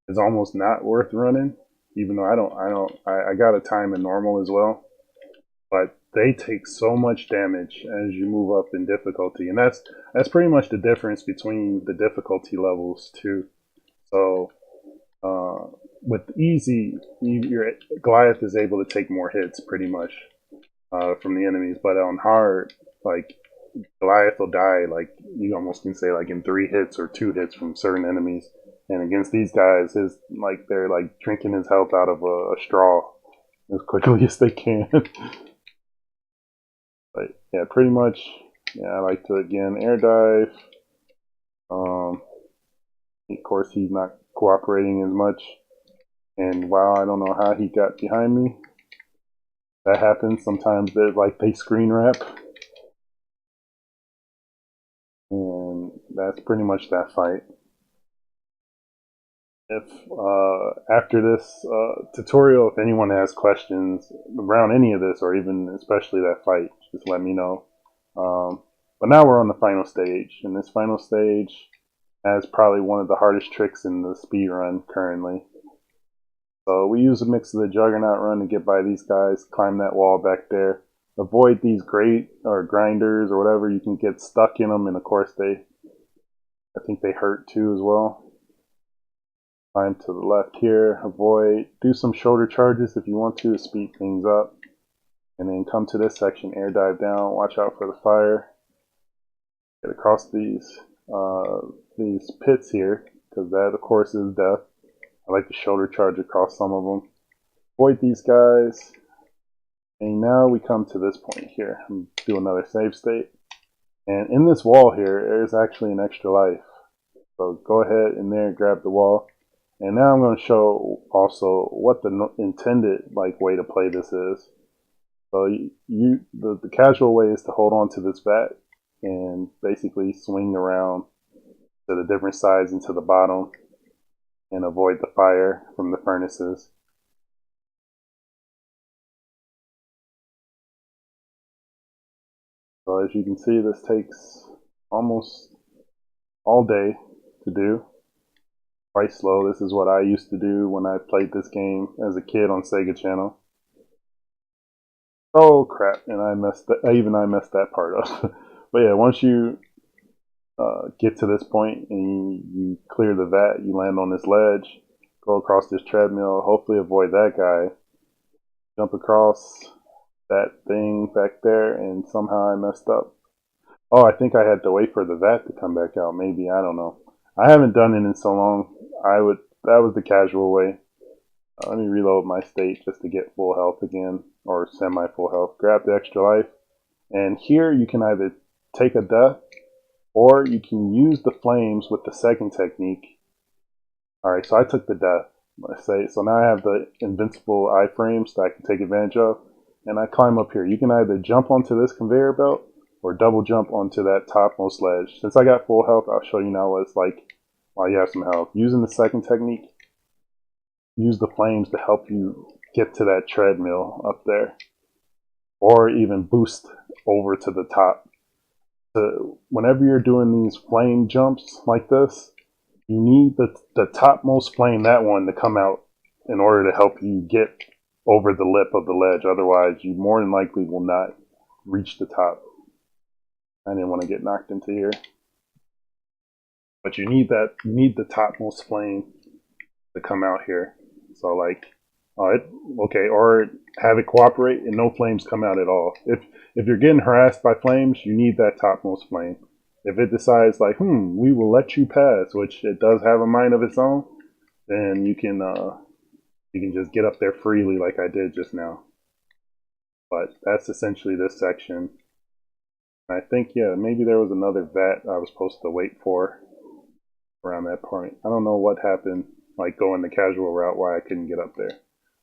Speaker 1: not worth running. Even though I got a time in normal as well, but they take so much damage as you move up in difficulty, and that's pretty much the difference between the difficulty levels too. So with easy, your Goliath is able to take more hits pretty much from the enemies, but on hard, like Goliath will die like you almost can say like in 3 hits or 2 hits from certain enemies. And against these guys, they're like drinking his health out of a straw as quickly as they can. But yeah, pretty much. Yeah, I like to again air dive. Of course, he's not cooperating as much. And wow, I don't know how he got behind me. That happens sometimes. They screen wrap, and that's pretty much that fight. If after this tutorial, if anyone has questions around any of this, or even especially that fight, just let me know. But now we're on the final stage, and this final stage has probably one of the hardest tricks in the speed run currently. So we use a mix of the Juggernaut run to get by these guys, climb that wall back there, avoid these grinders or whatever. You can get stuck in them, and of course I think they hurt too as well. Climb to the left here, avoid, do some shoulder charges if you want to speed things up, and then come to this section, air dive down, watch out for the fire, get across these pits here, because that of course is death. I like to shoulder charge across some of them, avoid these guys, and now we come to this point here. I'm do another save state, and in this wall here, there's actually an extra life, so go ahead in there and grab the wall. And now I'm going to show also what the intended way to play this is. So the casual way is to hold on to this vat and basically swing around to the different sides and to the bottom and avoid the fire from the furnaces. So as you can see, this takes almost all day to do. Quite slow. This is what I used to do when I played this game as a kid on Sega Channel. Oh crap! And I messed that part up. But yeah, once you get to this point and you clear the vat, you land on this ledge, go across this treadmill, hopefully avoid that guy, jump across that thing back there, and somehow I messed up. Oh, I think I had to wait for the vat to come back out. Maybe, I don't know. I haven't done it in so long. That was the casual way. Let me reload my state just to get full health again, or semi full health. Grab the extra life, and here you can either take a death, or you can use the flames with the second technique. Alright, so I took the death. Let's say, so now I have the invincible iframes that I can take advantage of, and I climb up here. You can either jump onto this conveyor belt, or double jump onto that topmost ledge. Since I got full health, I'll show you now what it's like while you have some health. Using the second technique, use the flames to help you get to that treadmill up there, or even boost over to the top. So whenever you're doing these flame jumps like this, you need the topmost flame, that one, to come out in order to help you get over the lip of the ledge. Otherwise, you more than likely will not reach the top. I didn't want to get knocked into here. But you need the topmost flame to come out here. So like, okay, or have it cooperate and no flames come out at all. If you're getting harassed by flames, you need that topmost flame. If it decides like, we will let you pass, which it does have a mind of its own, then you can just get up there freely like I did just now. But that's essentially this section. I think, yeah, maybe there was another vat I was supposed to wait for around that point. I don't know what happened, like going the casual route, why I couldn't get up there.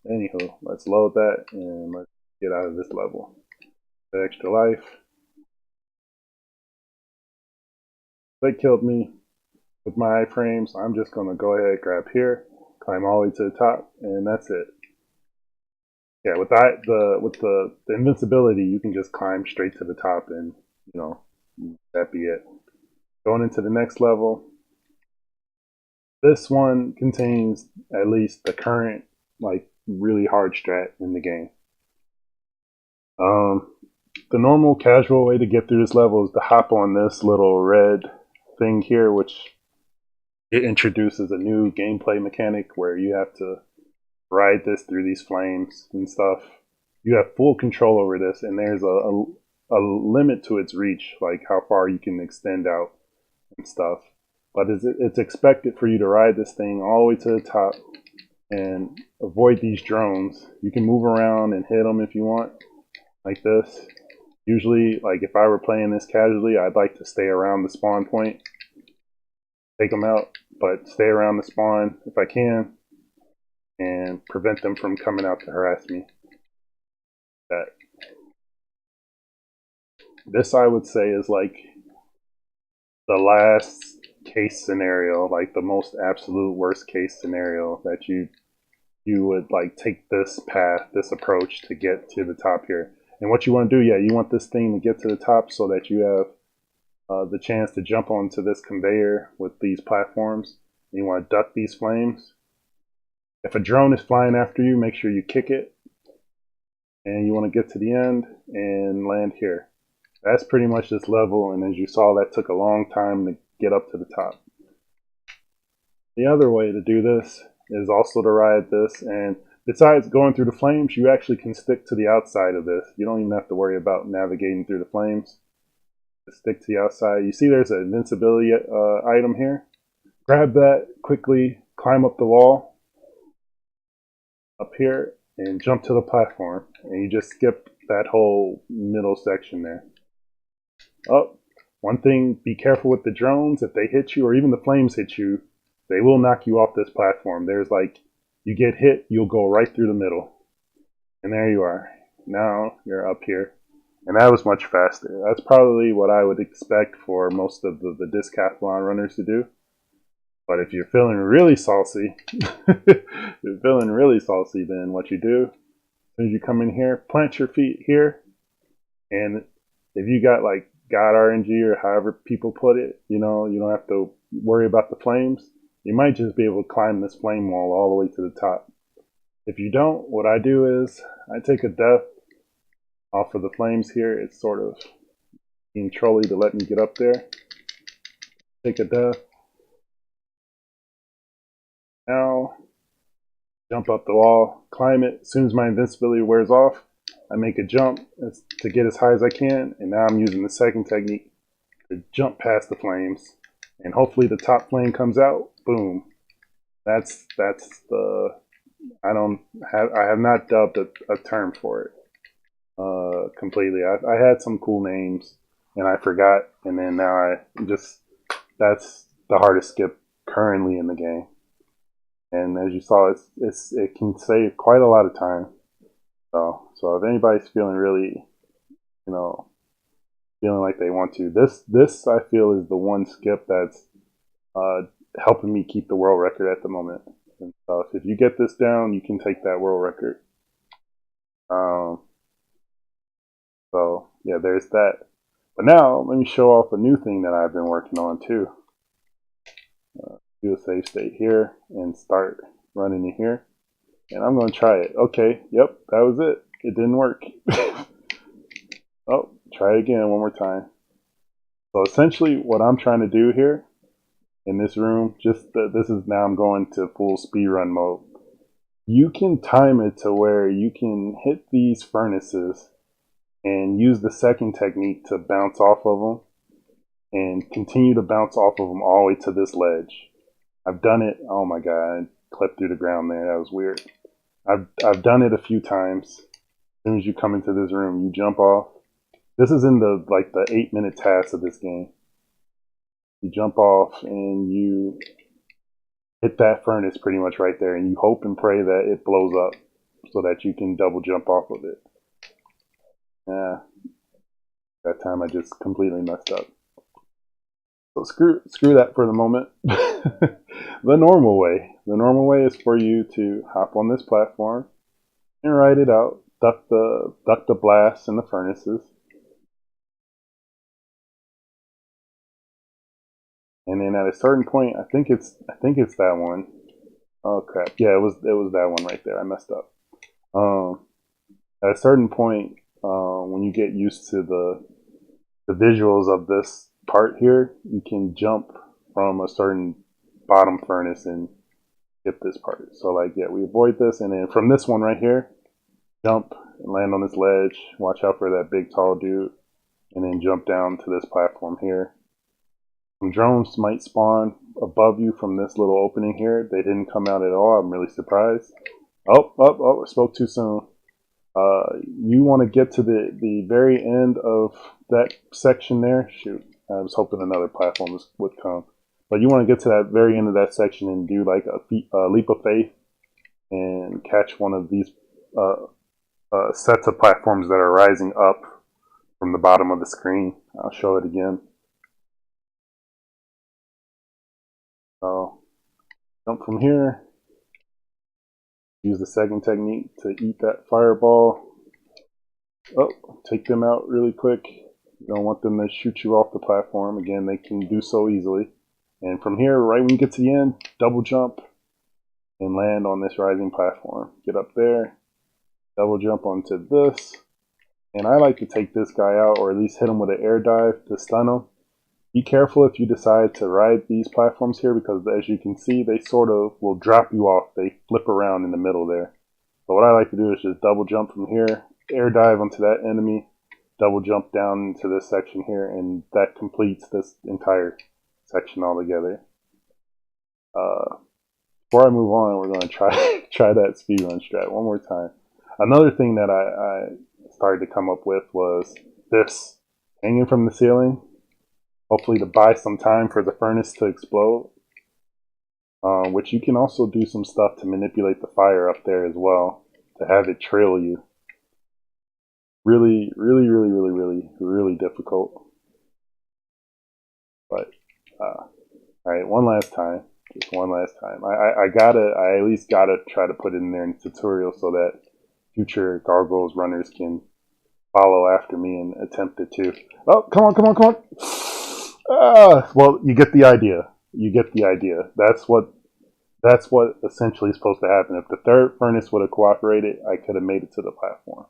Speaker 1: Anywho, let's load that and let's get out of this level. The extra life. They killed me with my iframes. I'm just going to go ahead, grab here, climb all the way to the top, and that's it. Yeah, with the invincibility, you can just climb straight to the top and, that'd be it. Going into the next level. This one contains at least the current, like, really hard strat in the game. The normal casual way to get through this level is to hop on this little red thing here, which it introduces a new gameplay mechanic where you have to ride this through these flames and stuff. You have full control over this, and there's a limit to its reach, like how far you can extend out and stuff. But it's expected for you to ride this thing all the way to the top and avoid these drones. You can move around and hit them if you want, like this. Usually, like if I were playing this casually, I'd like to stay around the spawn point, take them out, but stay around the spawn if I can, and prevent them from coming out to harass me. This, I would say, is like the last case scenario, like the most absolute worst case scenario that you would like take this path, this approach to get to the top here. And what you want to do, you want this thing to get to the top so that you have the chance to jump onto this conveyor with these platforms. And you want to duck these flames. If a drone is flying after you, make sure you kick it. And you want to get to the end and land here. That's pretty much this level, and as you saw, that took a long time to get up to the top. The other way to do this is also to ride this, and besides going through the flames, you actually can stick to the outside of this. You don't even have to worry about navigating through the flames. Just stick to the outside. You see there's an invincibility item here. Grab that, quickly climb up the wall up here, and jump to the platform. And you just skip that whole middle section there. Oh, one thing, be careful with the drones. If they hit you, or even the flames hit you, they will knock you off this platform. There's like, you get hit, you'll go right through the middle. And there you are. Now you're up here. And that was much faster. That's probably what I would expect for most of the discathlon runners to do. But if you're feeling really saucy, then what you do, as soon as you come in here, plant your feet here, and if you got like God RNG or however people put it, you don't have to worry about the flames. You might just be able to climb this flame wall all the way to the top. If you don't, what I do is I take a death off of the flames here. It's sort of being trolly to let me get up there. Take a death. Now, jump up the wall, climb it. As soon as my invincibility wears off, I make a jump to get as high as I can, and now I'm using the second technique to jump past the flames, and hopefully the top flame comes out. Boom. That's the I have not dubbed a term for it completely. I had some cool names and I forgot, and then now that's the hardest skip currently in the game. And as you saw, it can save quite a lot of time. So if anybody's feeling really, feeling like they want to, this I feel is the one skip that's helping me keep the world record at the moment. And so if you get this down, you can take that world record. So yeah, there's that. But now let me show off a new thing that I've been working on too. Do a save state here and start running it here. And I'm going to try it. Okay, yep, that was it. It didn't work. Oh, try it again one more time. So essentially what I'm trying to do here in this room, this is now I'm going to full speedrun mode. You can time it to where you can hit these furnaces and use the second technique to bounce off of them and continue to bounce off of them all the way to this ledge. I've done it. Oh my god, I clipped through the ground there. That was weird. I've done it a few times. As soon as you come into this room, you jump off. This is in the 8-minute task of this game. You jump off and you hit that furnace pretty much right there, and you hope and pray that it blows up so that you can double jump off of it. Yeah, that time I just completely messed up. So screw that for the moment. The normal way is for you to hop on this platform and ride it out, duck the blasts and the furnaces, and then at a certain point, I think it's that one. Oh crap! Yeah, it was that one right there. I messed up. At a certain point, when you get used to the visuals of this part here, you can jump from a certain bottom furnace and get this part. So we avoid this, and then from this one right here, jump and land on this ledge. Watch out for that big tall dude, and then jump down to this platform here. Some drones might spawn above you from this little opening here. They didn't come out at all. I'm really surprised. Oh, I spoke too soon. You want to get to the very end of that section there. Shoot, I was hoping another platform would come. But you want to get to that very end of that section and do a leap of faith and catch one of these sets of platforms that are rising up from the bottom of the screen. I'll show it again. So jump from here. Use the second technique to eat that fireball. Oh, take them out really quick. You don't want them to shoot you off the platform. Again, they can do so easily. And from here, right when you get to the end, double jump and land on this rising platform. Get up there, double jump onto this. And I like to take this guy out, or at least hit him with an air dive to stun him. Be careful if you decide to ride these platforms here, because as you can see, they sort of will drop you off. They flip around in the middle there. So what I like to do is just double jump from here, air dive onto that enemy, double jump down into this section here, and that completes this entire section altogether. Before I move on, we're going to try that speedrun strat one more time. Another thing that I started to come up with was this, hanging from the ceiling, hopefully to buy some time for the furnace to explode, which you can also do some stuff to manipulate the fire up there as well, to have it trail you. Really, really, really, really, really, really difficult. But all right, one last time, just one last time. I at least gotta try to put it in there in the tutorial so that future Gargoyles runners can follow after me and attempt it too. Oh, come on, come on, come on! Well, you get the idea. You get the idea. That's what essentially is supposed to happen. If the third furnace would have cooperated, I could have made it to the platform.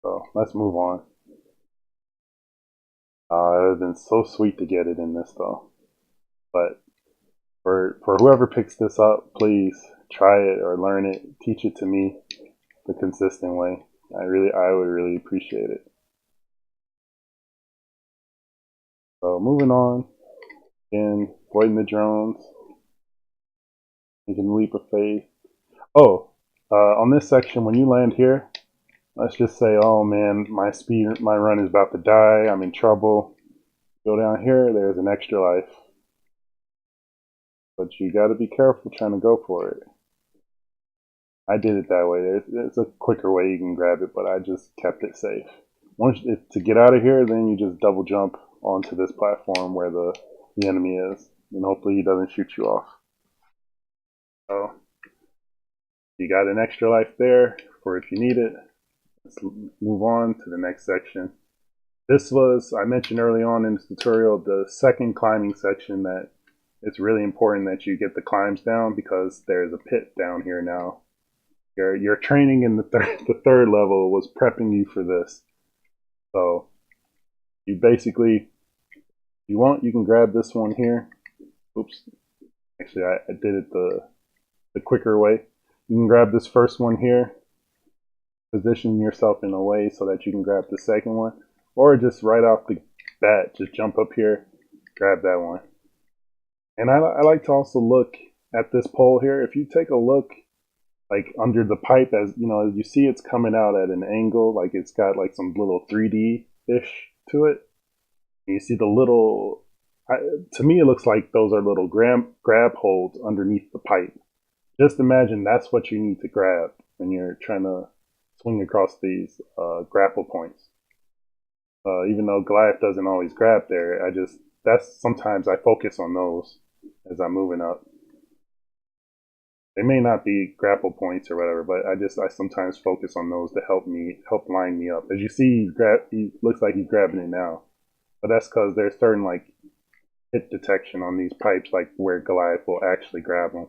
Speaker 1: So let's move on. It would have been so sweet to get it in this though. But for whoever picks this up, please try it or learn it. Teach it to me the consistent way. I would really appreciate it. So moving on, again, avoiding the drones. You can leap of faith. Oh, on this section, when you land here, let's just say, oh man, my run is about to die. I'm in trouble. Go down here. There's an extra life, but you got to be careful trying to go for it. I did it that way. There's a quicker way you can grab it, but I just kept it safe. To get out of here, then you just double jump onto this platform where the enemy is, and hopefully he doesn't shoot you off. So you got an extra life there for if you need it. Let's move on to the next section. This was, I mentioned early on in this tutorial, the second climbing section that it's really important that you get the climbs down because there's a pit down here now. Your training in the third level was prepping you for this. So you basically, if you want, you can grab this one here. Oops. Actually, I did it the quicker way. You can grab this first one here, position yourself in a way so that you can grab the second one, or just right off the bat, just jump up here, grab that one. And I like to also look at this pole here. If you take a look like under the pipe, as you know, as you see it's coming out at an angle, like it's got like some little 3D-ish to it. And you see the little, to me it looks like those are little grab holds underneath the pipe. Just imagine that's what you need to grab when you're trying to swing across these grapple points. Even though Goliath doesn't always grab there, sometimes I focus on those as I'm moving up. They may not be grapple points or whatever, but I sometimes focus on those to help line me up. As you see, he looks like he's grabbing it now, but that's because there's certain like hit detection on these pipes, like where Goliath will actually grab them.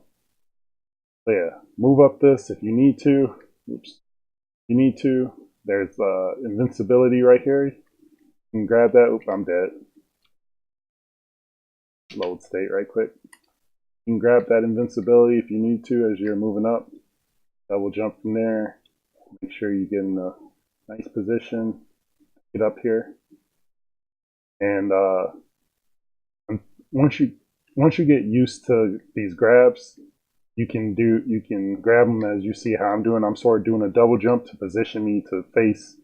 Speaker 1: So yeah, move up this if you need to. Oops, you need to. There's invincibility right here. You can grab that. Oops, I'm dead. Load state right quick. You can grab that invincibility if you need to as you're moving up. Double jump from there. Make sure you get in a nice position. Get up here. And once you get used to these grabs, you can grab them as you see how I'm doing. I'm sort of doing a double jump to position me to face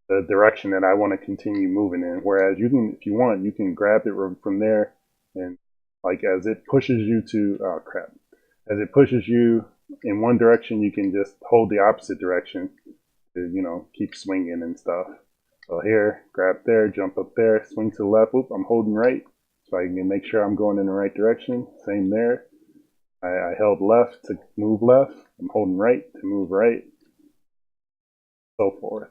Speaker 1: the direction that I want to continue moving in. Whereas if you want, you can grab it from there, and like as it pushes you as it pushes you in one direction, you can just hold the opposite direction to keep swinging and stuff. So here, grab there, jump up there, swing to the left. Oop, I'm holding right, so I can make sure I'm going in the right direction. Same there. I held left to move left. I'm holding right to move right. So forth.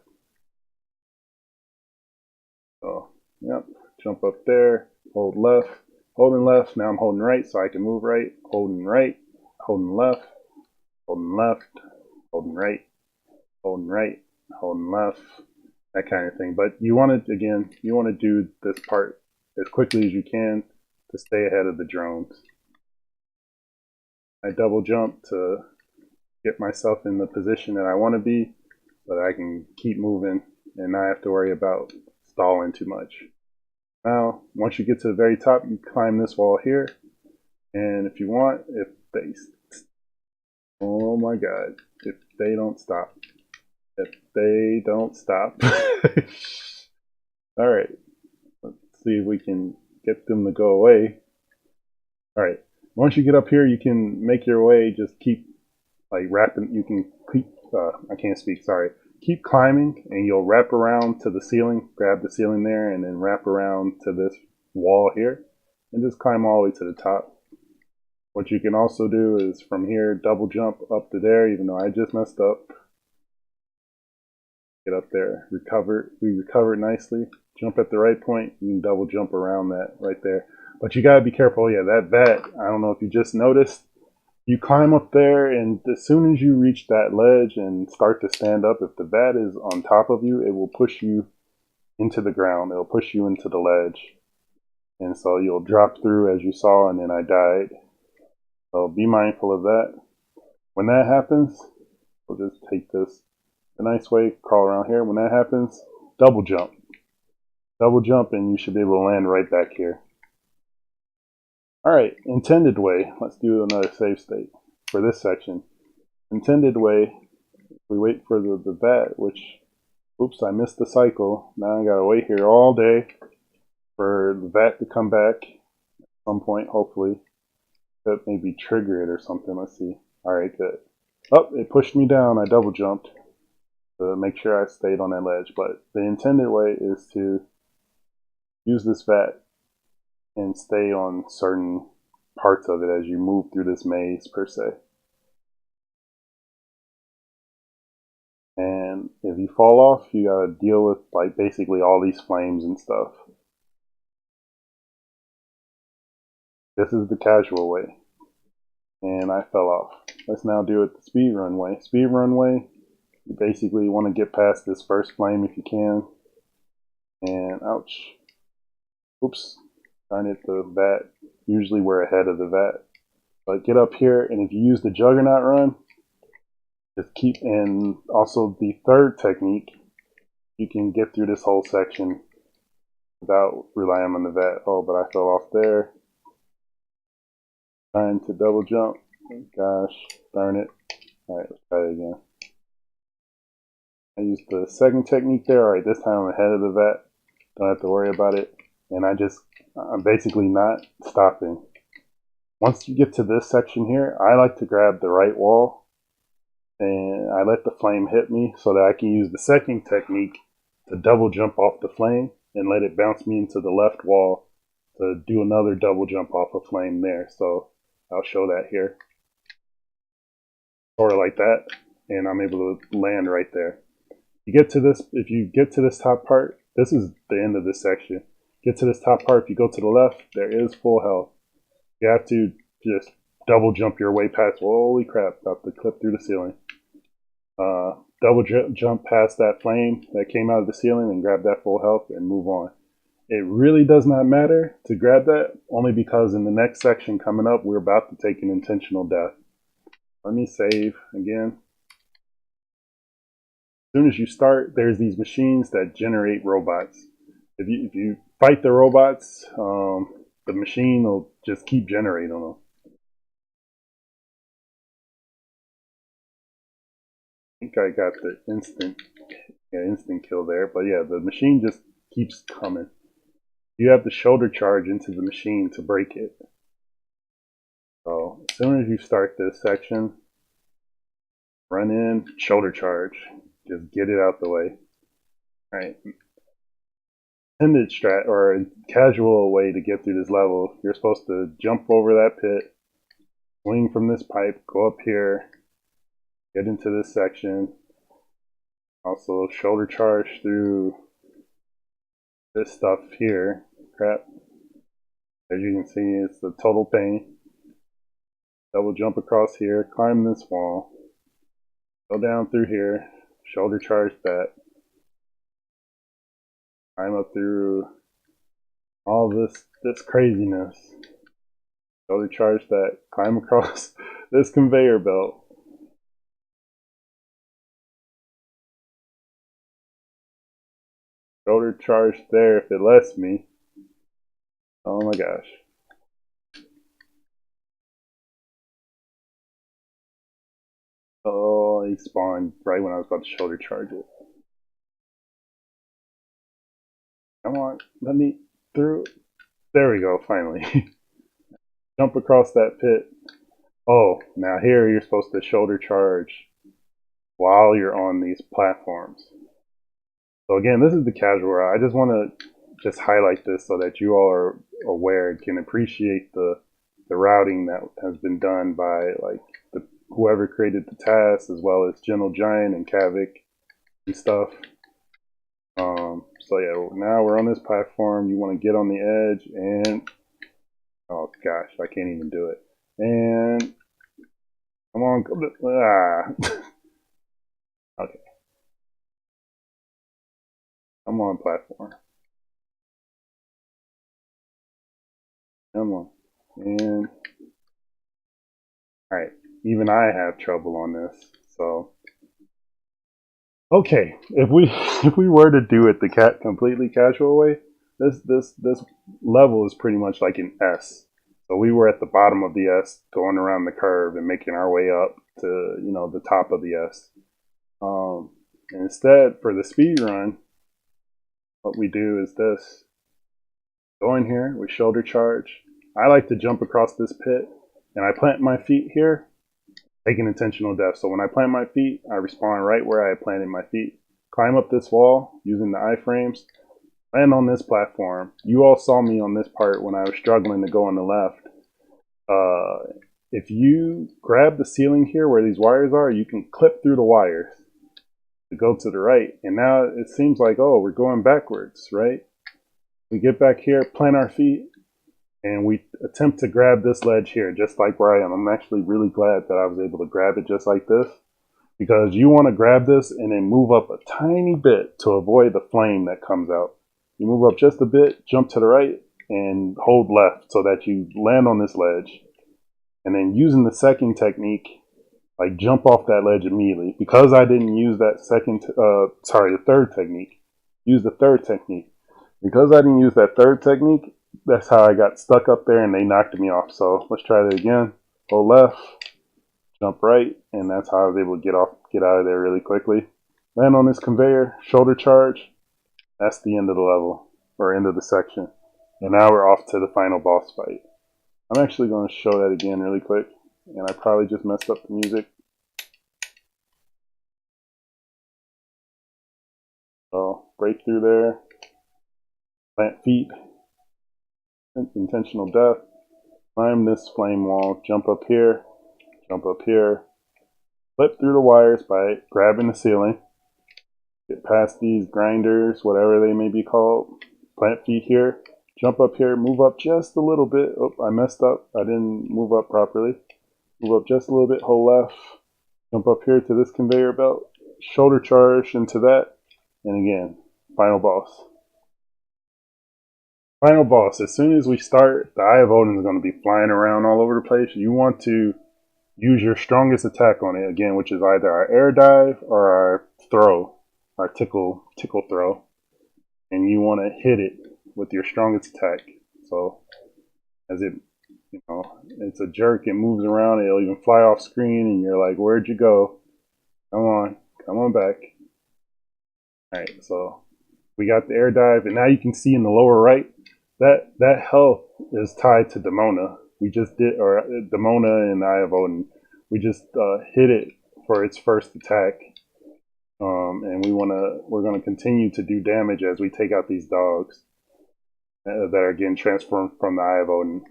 Speaker 1: So, yep, jump up there, hold left, holding left. Now I'm holding right so I can move right, holding right, holding left, holding left, holding right, holding right, holding left, that kind of thing. But you want to do this part as quickly as you can to stay ahead of the drones. I double jump to get myself in the position that I want to be so that I can keep moving and not have to worry about stalling too much. Now, once you get to the very top, you climb this wall here. And if you want, oh my god, if they don't stop. Alright, let's see if we can get them to go away. Alright, once you get up here, you can make your way, just keep like rapping, you can keep, I can't speak, sorry. keep climbing and you'll wrap around to the ceiling, grab the ceiling there, and then wrap around to this wall here and just climb all the way to the top. What you can also do is from here double jump up to there, even though I just messed up. Get up there, we recovered nicely, jump at the right point, you can double jump around that right there. But you gotta be careful, yeah, that vat, I don't know if you just noticed, you climb up there and as soon as you reach that ledge and start to stand up, if the vat is on top of you, it will push you into the ground, it'll push you into the ledge. And so you'll drop through as you saw, and then I died. So be mindful of that. When that happens, we'll just take this a nice way, crawl around here. When that happens, double jump. Double jump and you should be able to land right back here. Alright, intended way. Let's do another save state for this section. Intended way, we wait for the vat, which, oops, I missed the cycle. Now I gotta wait here all day for the vat to come back at some point, hopefully. That maybe trigger it or something. Let's see. Alright, good. Oh, it pushed me down. I double jumped to make sure I stayed on that ledge. But the intended way is to use this vat and stay on certain parts of it as you move through this maze per se. And if you fall off, you gotta deal with like basically all these flames and stuff. This is the casual way. And I fell off. Let's now do it the speedrun way. Speedrun way, you basically want to get past this first flame if you can. And ouch. Oops. Darn it, the vat. Usually we're ahead of the vat. But get up here, and if you use the juggernaut run, just keep, and also the third technique, you can get through this whole section without relying on the vat. Oh, but I fell off there. Trying to double jump. Gosh, darn it. Alright, let's try it again. I used the second technique there. Alright, this time I'm ahead of the vat. Don't have to worry about it. And I'm basically not stopping. Once you get to this section here, I like to grab the right wall and I let the flame hit me so that I can use the second technique to double jump off the flame and let it bounce me into the left wall to do another double jump off a flame there. So I'll show that here. Sort of like that, and I'm able to land right there. You get to this, if you get to this top part, this is the end of this section. Get to this top part, if you go to the left, there is full health. You have to just double jump your way past, holy crap, about to clip through the ceiling. Double jump past that flame that came out of the ceiling and grab that full health and move on. It really does not matter to grab that, only because in the next section coming up, we're about to take an intentional death. Let me save again. As soon as you start, there's these machines that generate robots. If you fight the robots, the machine will just keep generating them. I think I got the instant kill there, but yeah, the machine just keeps coming. You have to shoulder charge into the machine to break it. So as soon as you start this section, run in, shoulder charge. Just get it out the way. Alright. Intended strat, or a casual way to get through this level, you're supposed to jump over that pit, swing from this pipe, go up here, get into this section. Also shoulder charge through this stuff here. Crap. As you can see, it's the total pain. Double jump across here, climb this wall, go down through here, shoulder charge that, climb up through all this craziness, shoulder charge that, climb across this conveyor belt. Shoulder charge there if it lets me. Oh my gosh. Oh, he spawned right when I was about to shoulder charge it. Come on, let me through. There we go, finally. Jump across that pit. Oh, now here you're supposed to shoulder charge while you're on these platforms. So again, this is the casual route. I just want to just highlight this so that you all are aware and can appreciate the routing that has been done by like whoever created the task, as well as Gentle Giant and Kavik and stuff. So yeah, now we're on this platform. You want to get on the edge, and oh gosh, I can't even do it. And come on, okay, come on, platform. Come on, and all right. Even I have trouble on this, so. Okay, if we if we were to do it the completely casual way, this level is pretty much like an S. So we were at the bottom of the S, going around the curve and making our way up to the top of the S. Instead, for the speed run, what we do is this: go in here, we shoulder charge. I like to jump across this pit, and I plant my feet here, taking intentional death. So when I plant my feet, I respawn right where I planted my feet. Climb up this wall using the iframes, land on this platform. You all saw me on this part when I was struggling to go on the left. If you grab the ceiling here where these wires are, you can clip through the wires to go to the right. And now it seems like, oh, we're going backwards, right? We get back here, plant our feet, and we attempt to grab this ledge here, just like where I am. I'm actually really glad that I was able to grab it just like this, because you want to grab this and then move up a tiny bit to avoid the flame that comes out. You move up just a bit, jump to the right, and hold left so that you land on this ledge. And then using the second technique, like jump off that ledge immediately. Because I didn't use that the third technique, use the third technique. Because I didn't use that third technique, that's how I got stuck up there and they knocked me off. So let's try that again. Go left, jump right, and that's how I was able to get out of there really quickly. Land on this conveyor, shoulder charge. That's the end of the level, or end of the section. And now we're off to the final boss fight. I'm actually going to show that again really quick, and I probably just messed up the music. So break through there, plant feet, intentional death, climb this flame wall, jump up here, flip through the wires by grabbing the ceiling, get past these grinders, whatever they may be called, plant feet here, jump up here, move up just a little bit. Oh, I messed up. I didn't move up properly. Move up just a little bit, hold left, jump up here to this conveyor belt, shoulder charge into that, and again, final boss. Final boss, as soon as we start, the Eye of Odin is going to be flying around all over the place. You want to use your strongest attack on it, again, which is either our air dive or our throw, our tickle throw. And you want to hit it with your strongest attack. So as it, it's a jerk, it moves around, it'll even fly off screen, and you're like, where'd you go? Come on back. Alright, so we got the air dive, and now you can see in the lower right, that health is tied to Demona. We just did, or Demona and Eye of Odin. We just hit it for its first attack, and we're gonna continue to do damage as we take out these dogs that are getting transformed from the Eye of Odin.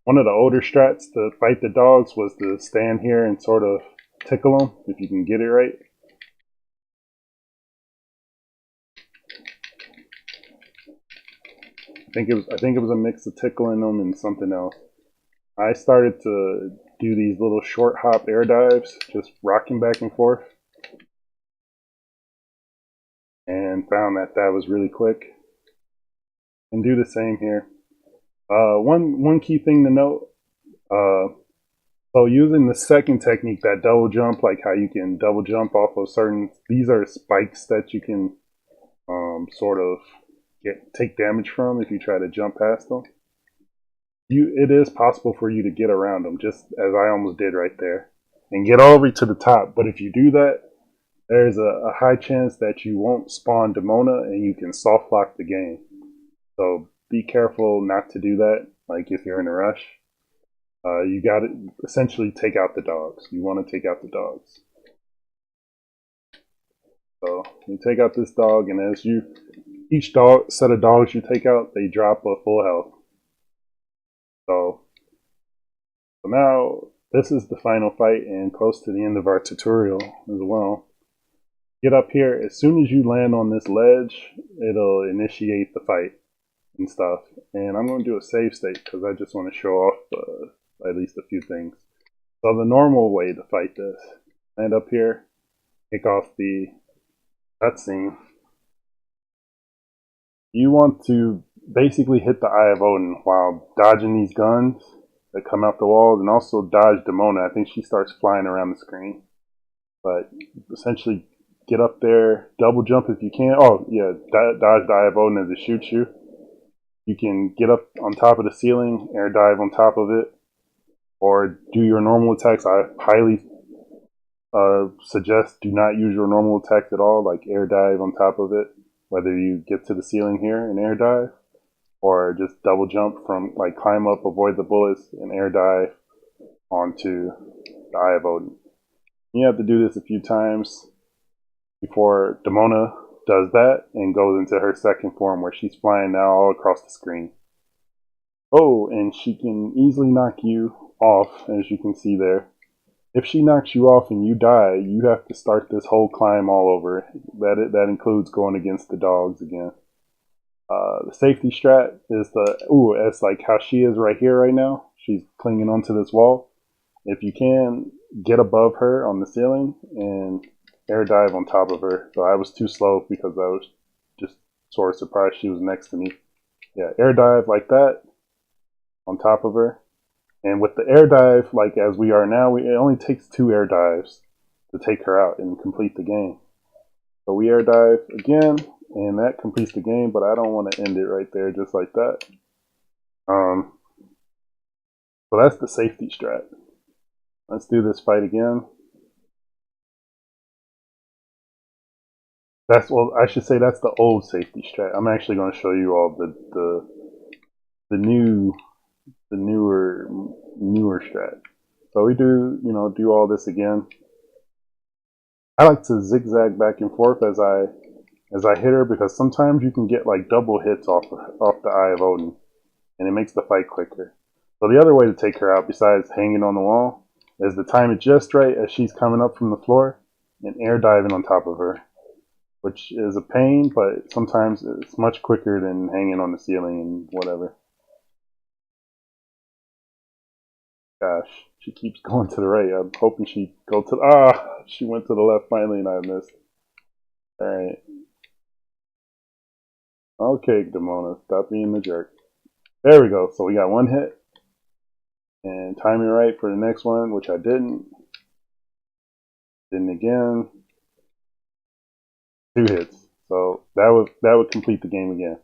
Speaker 1: One of the older strats to fight the dogs was to stand here and sort of tickle them if you can get it right. I think it was a mix of tickling them and something else. I started to do these little short hop air dives, just rocking back and forth, and found that was really quick. And do the same here. One key thing to note. So using the second technique, that double jump, like how you can double jump off of these are spikes that you can sort of take damage from if you try to jump past them. It is possible for you to get around them, just as I almost did right there, and get all the way to the top. But if you do that, there's a high chance that you won't spawn Demona and you can soft lock the game. So be careful not to do that, like if you're in a rush. You got to essentially take out the dogs. You want to take out the dogs. So you take out this dog, and as you each set of dogs you take out, they drop a full health. So now this is the final fight and close to the end of our tutorial as well. Get up here. As soon as you land on this ledge, it'll initiate the fight and stuff. And I'm going to do a save state because I just want to show off at least a few things. So the normal way to fight this, land up here, kick off the cutscene. You want to basically hit the Eye of Odin while dodging these guns that come out the walls, and also dodge Demona. I think she starts flying around the screen. But essentially get up there, double jump if you can. Oh yeah, dodge the Eye of Odin as it shoots you. You can get up on top of the ceiling, air dive on top of it, or do your normal attacks. I highly suggest do not use your normal attacks at all, like air dive on top of it, whether you get to the ceiling here and air dive, or just double jump from, like, climb up, avoid the bullets, and air dive onto the Eye of Odin. You have to do this a few times before Demona does that and goes into her second form, where she's flying now all across the screen. Oh, and she can easily knock you off, as you can see there. If she knocks you off and you die, you have to start this whole climb all over. That includes going against the dogs again. The safety strat is it's like how she is right here right now. She's clinging onto this wall. If you can, get above her on the ceiling and air dive on top of her. So I was too slow because I was just sort of surprised she was next to me. Yeah, air dive like that on top of her. And with the air dive, like as we are now, it only takes 2 air dives to take her out and complete the game. So we air dive again, and that completes the game, but I don't want to end it right there just like that. So that's the safety strat. Let's do this fight again. I should say that's the old safety strat. I'm actually going to show you all the newer strat. So we do all this again. I like to zigzag back and forth as I hit her, because sometimes you can get like double hits off the Eye of Odin, and it makes the fight quicker. So the other way to take her out, besides hanging on the wall, is to time it just right as she's coming up from the floor and air diving on top of her, which is a pain, but sometimes it's much quicker than hanging on the ceiling and whatever. Gosh, she keeps going to the right. I'm hoping she she went to the left finally and I missed. Alright. Okay, Demona, stop being the jerk. There we go. So we got 1 hit. And time it right for the next one, which I didn't. Didn't again. 2 hits. So that would complete the game again.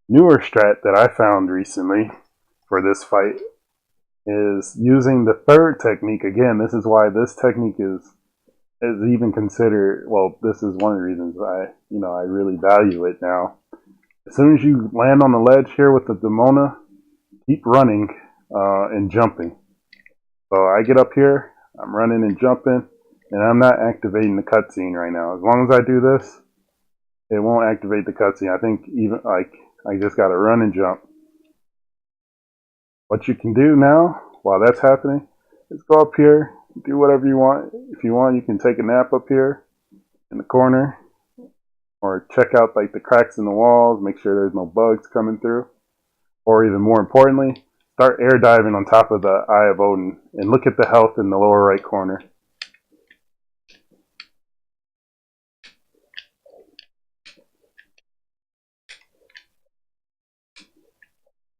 Speaker 1: Newer strat that I found recently for this fight is using the third technique. Again, this is why this technique is even considered, well, this is one of the reasons I really value it now. As soon as you land on the ledge here with the Demona, keep running and jumping. So I get up here, I'm running and jumping, and I'm not activating the cutscene right now. As long as I do this, it won't activate the cutscene. I think even like I just gotta run and jump. What you can do now, while that's happening, is go up here, do whatever you want. If you want, you can take a nap up here in the corner, or check out like the cracks in the walls, make sure there's no bugs coming through. Or even more importantly, start air diving on top of the Eye of Odin and look at the health in the lower right corner.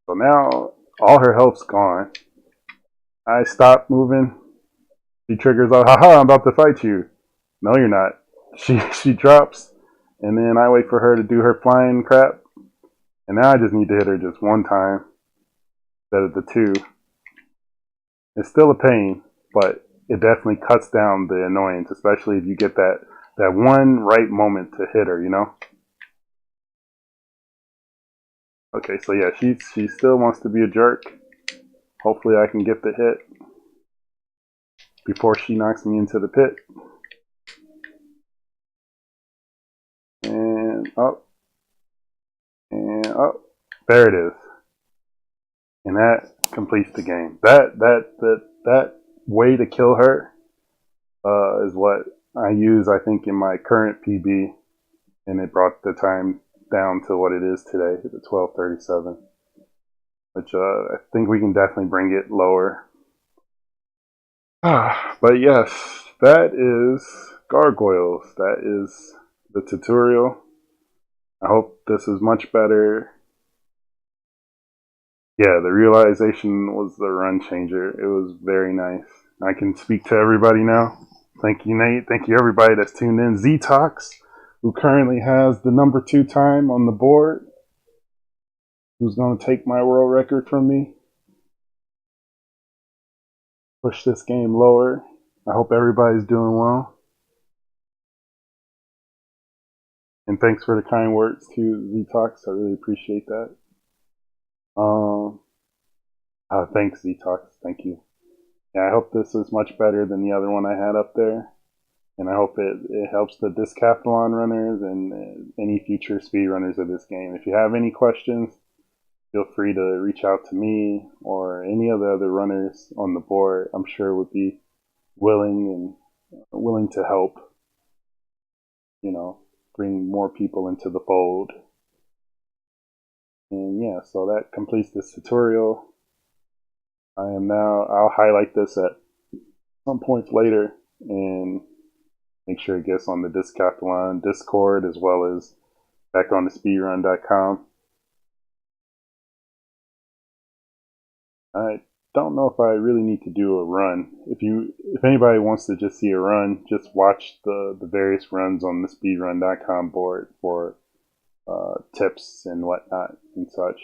Speaker 1: So now all her health's gone. I stop moving. She triggers out, haha, I'm about to fight you. No, you're not. She drops, and then I wait for her to do her flying crap. And now I just need to hit her just 1 time instead of the 2. It's still a pain, but it definitely cuts down the annoyance, especially if you get that one right moment to hit her, Okay, so yeah, she still wants to be a jerk. Hopefully I can get the hit before she knocks me into the pit. up, and up. There it is. And that completes the game. That way to kill her is what I use, I think, in my current PB, and it brought the time down to what it is today, the 12:37, which I think we can definitely bring it lower. But yes, that is Gargoyles. That is the tutorial. I hope this is much better. Yeah, the realization was the run changer. It was very nice. I can speak to everybody now. Thank you, Nate. Thank you, everybody that's tuned in. Z-Tox, who currently has the number 2 time on the board, who's going to take my world record from me. Push this game lower. I hope everybody's doing well. And thanks for the kind words to Z-Tox. I really appreciate that. Thanks, Z-Tox. Thank you. Yeah, I hope this is much better than the other one I had up there. And I hope it helps the Discathlon runners and any future speedrunners of this game. If you have any questions, feel free to reach out to me or any of the other runners on the board. I'm sure would be willing to help, bring more people into the fold. And yeah, so that completes this tutorial. I'll highlight this at some point later and make sure it gets on the Discathlon Discord as well as back on the speedrun.com. I don't know if I really need to do a run. If anybody wants to just see a run, just watch the various runs on the speedrun.com board for tips and whatnot and such.